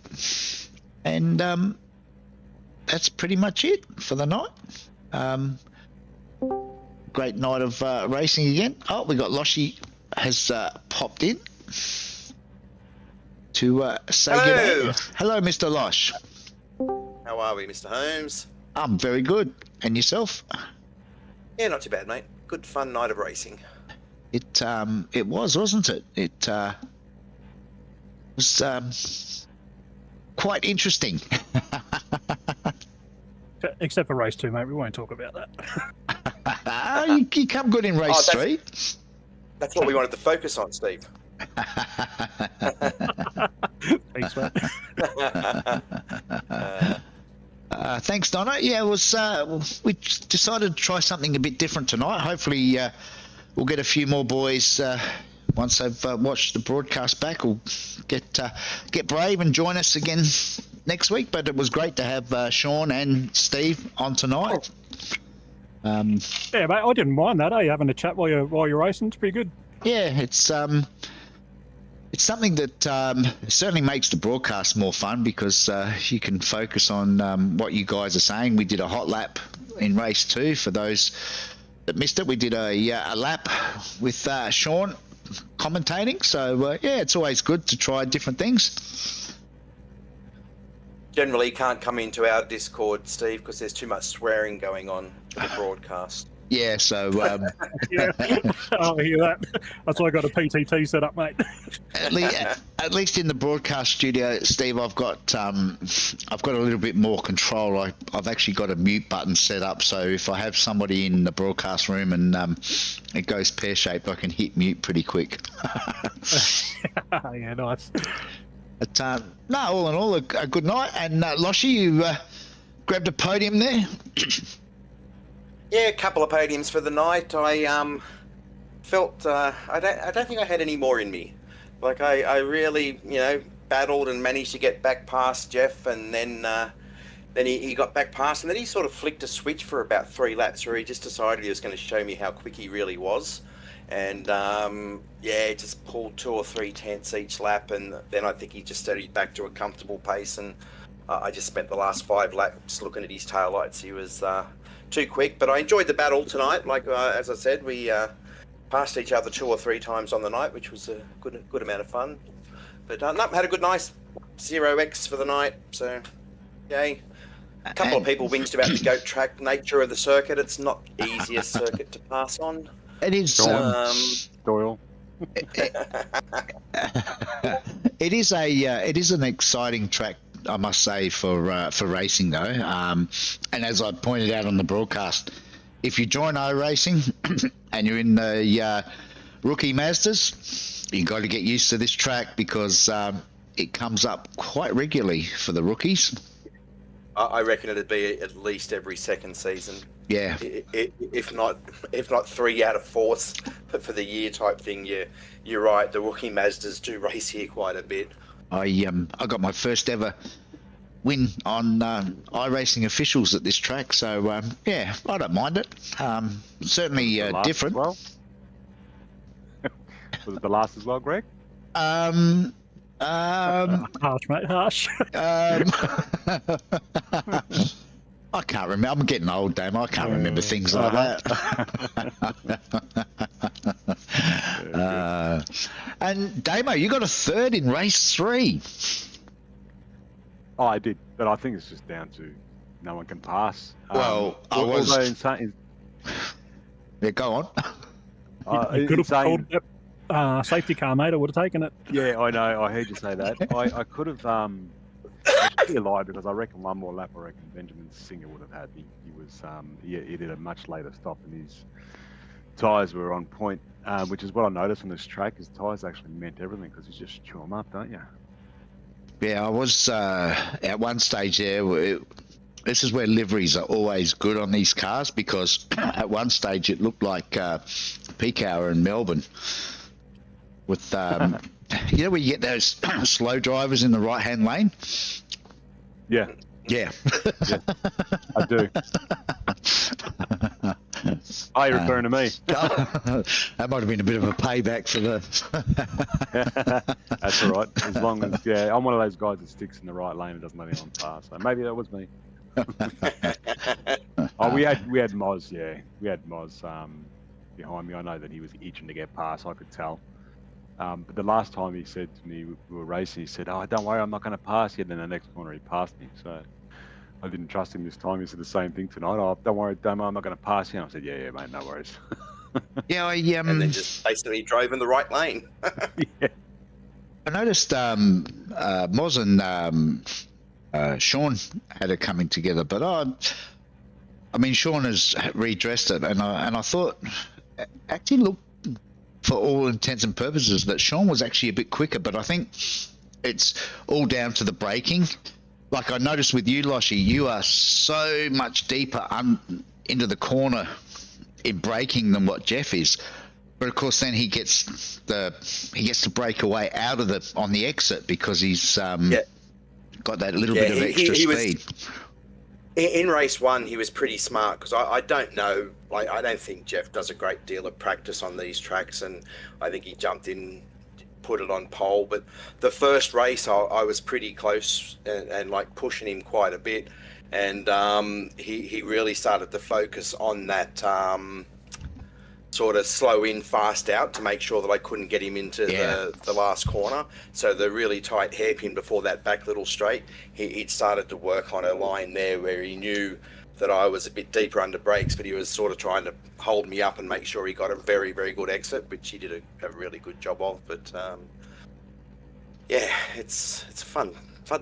And that's pretty much it for the night. Great night of racing again. Oh, we got Loshy has popped in to say good day. Hello, Mr. Losh. How are we, Mr. Holmes? I'm very good. And yourself? Yeah, not too bad, mate. Good fun night of racing. It was, wasn't it? It was quite interesting. Except for race 2, mate. We won't talk about that. you come good in race 3. That's what we wanted to focus on, Steve. Thanks, mate. Thanks, Donna. Yeah, it was. We decided to try something a bit different tonight. Hopefully, we'll get a few more boys once they've watched the broadcast back. We'll get brave and join us again next week. But it was great to have Sean and Steve on tonight. Yeah, mate. I didn't mind that. Having a chat while you're racing, it's pretty good. Yeah, it's something that certainly makes the broadcast more fun because you can focus on what you guys are saying. We did a hot lap in race 2 for those that missed it. We did a lap with Sean commentating. So yeah, it's always good to try different things. Generally, can't come into our Discord, Steve, because there's too much swearing going on for the broadcast. Yeah, so yeah, I hear that. That's why I got a PTT set up, mate. at least in the broadcast studio, Steve, I've got a little bit more control. I've actually got a mute button set up, so if I have somebody in the broadcast room and it goes pear-shaped, I can hit mute pretty quick. Yeah, nice. But no, all in all, a good night. And Loshy, you grabbed a podium there. Yeah, a couple of podiums for the night. I felt I don't think I had any more in me. Like I really battled and managed to get back past Jeff, and then he got back past, and then he sort of flicked a switch for about 3 laps where he just decided he was going to show me how quick he really was. And just pulled 2 or 3 tenths each lap, and then I think he just steadied back to a comfortable pace, and I just spent the last 5 laps looking at his taillights. He was too quick, but I enjoyed the battle tonight. Like as I said, we passed each other 2 or 3 times on the night, which was a good amount of fun. But had a good, nice 0x for the night, so yay. A couple of people whinged about the goat track nature of the circuit. It's not the easiest circuit to pass on. It is. Doyle. It is an exciting track, I must say, for racing though. And as I pointed out on the broadcast, if you join iRacing and you're in the rookie Mazdas, you got to get used to this track because it comes up quite regularly for the rookies. I reckon it'd be at least every second season. Yeah. If not 3 out of 4 for the year type thing. You're right. The rookie Mazdas do race here quite a bit. I got my first ever win on iRacing officials at this track, so yeah, I don't mind it. Certainly different. Well? Was it the last as well, Greg? Harsh, mate, harsh. I can't remember. I'm getting old, damn. I can't remember things like that. And Damo, you got a 3rd in race 3. Oh, I did, but I think it's just down to no one can pass. Well, I was. Yeah, go on. You could have called it safety car, mate. I would have taken it. Yeah, I know. I heard you say that. I could have. I should be a lie because I reckon one more lap. I reckon Benjamin Singer would have had me. He did a much later stop, and his tyres were on point, which is what I noticed on this track. His tyres actually meant everything because you just chew them up, don't you? Yeah, I was at one stage there. This is where liveries are always good on these cars because at one stage it looked like peak hour in Melbourne with where you get those slow drivers in the right-hand lane. Yeah. Yeah. Yeah, I do. Are you referring to me? That might have been a bit of a payback for the... That's all right. As long as, I'm one of those guys that sticks in the right lane and does nothing on pass. So maybe that was me. We had Moz, we had Moz behind me. I know that he was itching to get past. I could tell. But the last time he said to me, we were racing, he said, "Oh, don't worry, I'm not going to pass you." And then the next corner he passed me. So I didn't trust him this time. He said the same thing tonight. "Oh, don't worry, Damo, I'm not going to pass you." And I said, yeah, mate, no worries. Yeah, and then just basically drove in the right lane. Yeah. I noticed Moz and Sean had it coming together, but I mean, Sean has redressed it, and I thought actually looked, for all intents and purposes, that Sean was actually a bit quicker, but I think it's all down to the braking. Like I noticed with you, Loshy, you are so much deeper into the corner in braking than what Jeff is. But of course, then he gets to break away out of on the exit because he's got that little bit of extra speed. In race 1, he was pretty smart because I don't know. I don't think Jeff does a great deal of practice on these tracks, and I think he jumped in, put it on pole. But the first race, I was pretty close and like pushing him quite a bit, and he really started to focus on that sort of slow in, fast out to make sure that I couldn't get him into the last corner. So the really tight hairpin before that back little straight, he'd started to work on a line there where he knew that I was a bit deeper under brakes, but he was sort of trying to hold me up and make sure he got a very, very good exit, which he did a really good job of. But it's a fun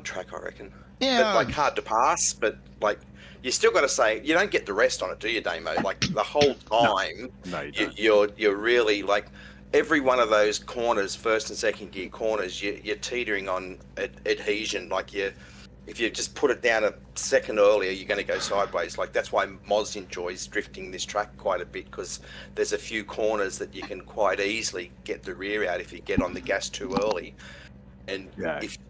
track, I reckon. Yeah. But like hard to pass, but like you still got to say, you don't get the rest on it, do you, Damo? Like the whole time, no, you're really like, every one of those corners, first and second gear corners, you're teetering on adhesion. Like if you just put it down a second earlier, you're going to go sideways. Like that's why Moz enjoys drifting this track quite a bit, because there's a few corners that you can quite easily get the rear out if you get on the gas too early. And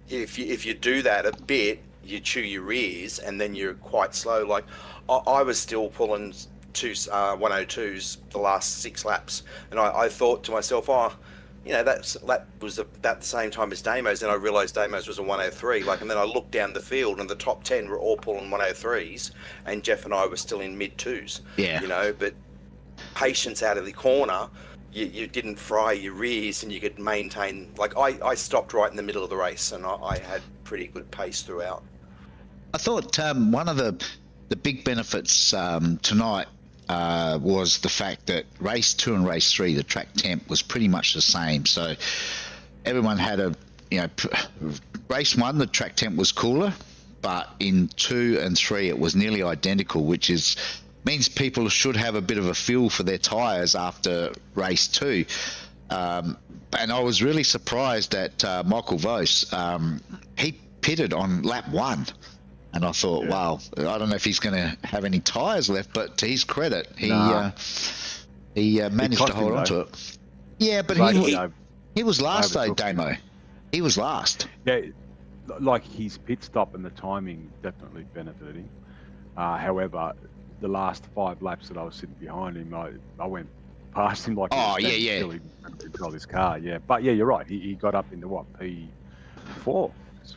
if you do that a bit, you chew your rears, and then you're quite slow. Like I was still pulling 102s the last 6 laps, and I thought to myself, that was about the same time as Damo's, and I realised Damo's was a 103. And then I looked down the field, and the top 10 were all pulling 103s, and Jeff and I were still in mid 2s. Yeah. But patience out of the corner, you didn't fry your rears, and you could maintain. Like I stopped right in the middle of the race, and I had pretty good pace throughout. I thought one of the big benefits tonight was the fact that race 2 and race 3, the track temp was pretty much the same. So everyone had race 1, the track temp was cooler, but in 2 and 3 it was nearly identical, which means people should have a bit of a feel for their tyres after race 2. And I was really surprised at Michael Vos. He pitted on lap 1. And I thought, wow, I don't know if he's going to have any tyres left, but to his credit, he managed to hold on to it. Yeah, but he was last though, Damo. He was last. Yeah, like his pit stop and the timing definitely benefited him. However, the last 5 laps that I was sitting behind him, I went past him like until he got his car. Yeah, but yeah, you're right. He got up into what, P4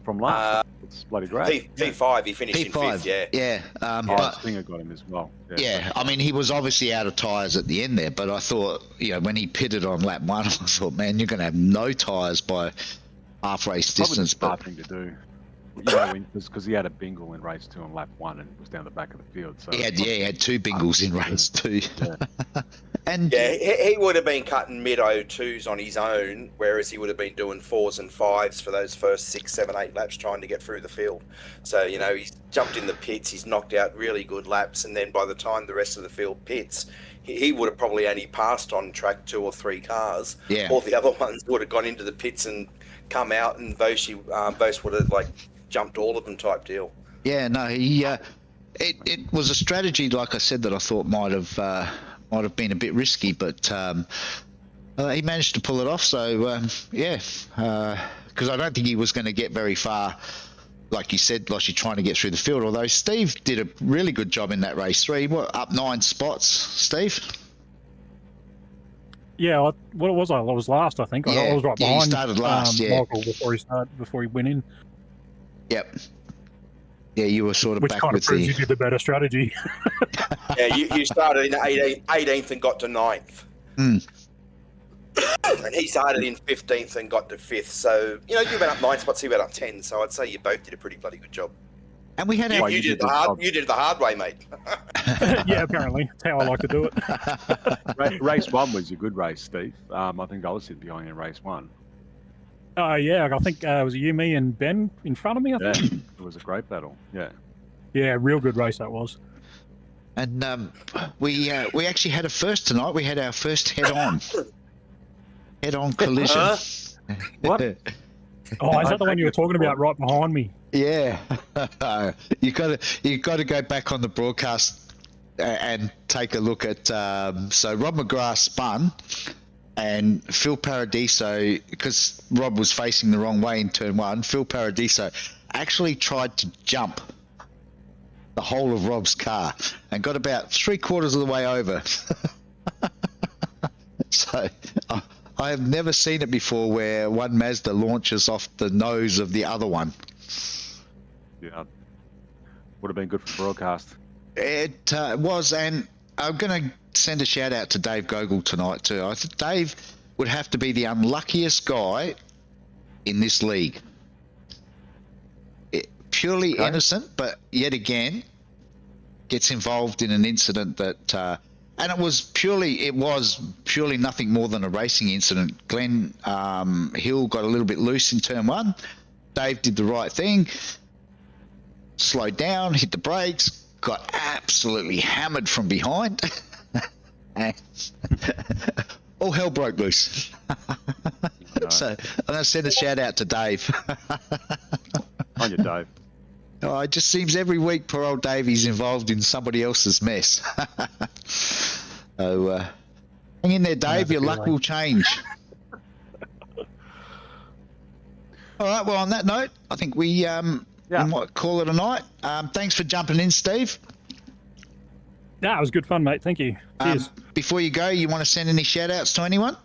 from last. It's bloody great. P5, he finished in 5th. Yeah. But Stinger got him as well. Yeah, I mean, he was obviously out of tyres at the end there, but I thought, when he pitted on lap 1, I thought, man, you're going to have no tyres by half race distance. Probably the smart thing to do. Because he had a bingle in race 2 on lap 1 and was down the back of the field. So he had 2 bingles in race 2. Yeah. And he would have been cutting mid 02s on his own, whereas he would have been doing 4s and 5s for those first 6, 7, 8 laps trying to get through the field. So, he's jumped in the pits, he's knocked out really good laps, and then by the time the rest of the field pits, he would have probably only passed on track 2 or 3 cars. Yeah. All the other ones would have gone into the pits and come out, and Vos would have jumped all of them type deal. Yeah, no, it was a strategy, like I said, that I thought might have been a bit risky, but he managed to pull it off. So because I don't think he was going to get very far, like you said, like you're trying to get through the field. Although Steve did a really good job in that race 3. Up 9 spots, Steve? Yeah, what was I? I was last, I think. I was right behind. He started last. Michael before he went in. Yep. Yeah, you were sort of which back kind of with proves you did the better strategy. Yeah, you started in 18th and got to 9th. Mm. And he started in 15th and got to 5th. So, you went up 9 spots, he went up 10. So I'd say you both did a pretty bloody good job. And we had you did the hard way, mate. Yeah, apparently. That's how I like to do it. Race 1 was a good race, Steve. I think I was sitting behind in race 1. Yeah, I think it was you, me, and Ben in front of me, I think. Yeah, it was a great battle. Yeah. Yeah, real good race that was. And we actually had a first tonight. We had our first head-on collision. What? Oh, is that the one you were talking about right behind me? Yeah. you got to go back on the broadcast and take a look at. So Rob McGrath spun, and Phil Paradiso, because Rob was facing the wrong way in turn 1, Phil Paradiso actually tried to jump the whole of Rob's car and got about 3/4 of the way over. So I have never seen it before where one Mazda launches off the nose of the other one. Yeah. Would have been good for broadcast. It was, and I'm going to send a shout out to Dave Gogol tonight too. I think Dave would have to be the unluckiest guy in this league. Purely innocent, but yet again gets involved in an incident that, and it was purely nothing more than a racing incident. Glenn Hill got a little bit loose in turn 1. Dave did the right thing, slowed down, hit the brakes, got absolutely hammered from behind. all hell broke loose. So I'm going to send a shout out to Dave. On you, Dave. Oh, it just seems every week poor old Davey's involved in somebody else's mess. So hang in there, Dave. Your luck will change. All right. Well, on that note, I think we might call it a night. Thanks for jumping in, Steve. Yeah, it was good fun, mate. Thank you. Cheers. Before you go, you want to send any shout outs to anyone?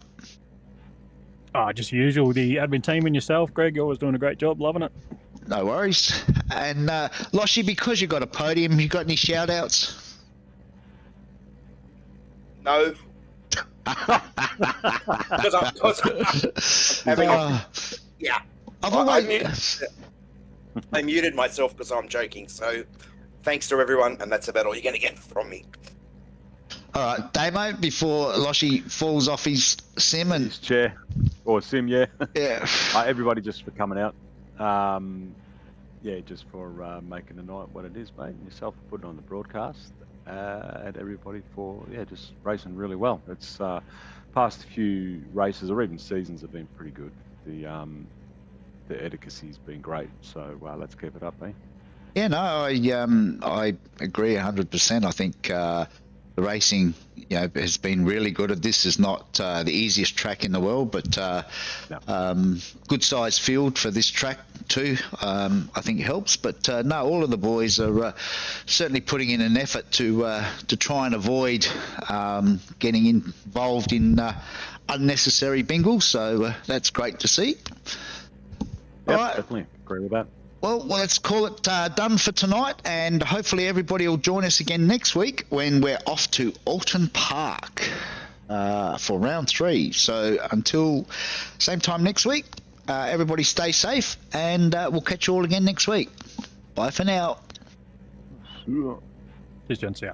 Just usual. The admin team and yourself, Greg. You're always doing a great job. Loving it. No worries. And Loshy, because you got a podium, you got any shout outs? No. Because I'm having yeah. I muted myself because I'm joking. So thanks to everyone, and that's about all you're going to get from me. All right, Damo, before Loshy falls off his sim and His chair or sim, yeah. yeah, Everybody just for coming out. Just for making the night what it is, mate. And yourself for putting on the broadcast, and everybody for just racing really well. It's past few races or even seasons have been pretty good. The efficacy's been great, so let's keep it up, mate. Yeah, no, I agree 100%. I think the racing, has been really good. This is not the easiest track in the world, but good sized field for this track too. I think helps. But no, all of the boys are certainly putting in an effort to try and avoid getting involved in unnecessary bingle. So that's great to see. Yep, all right. Definitely agree with that. Well, let's call it done for tonight, and hopefully everybody will join us again next week when we're off to Alton Park for round 3. So until same time next week, everybody stay safe, and we'll catch you all again next week. Bye for now. Cheers, gents. Yeah.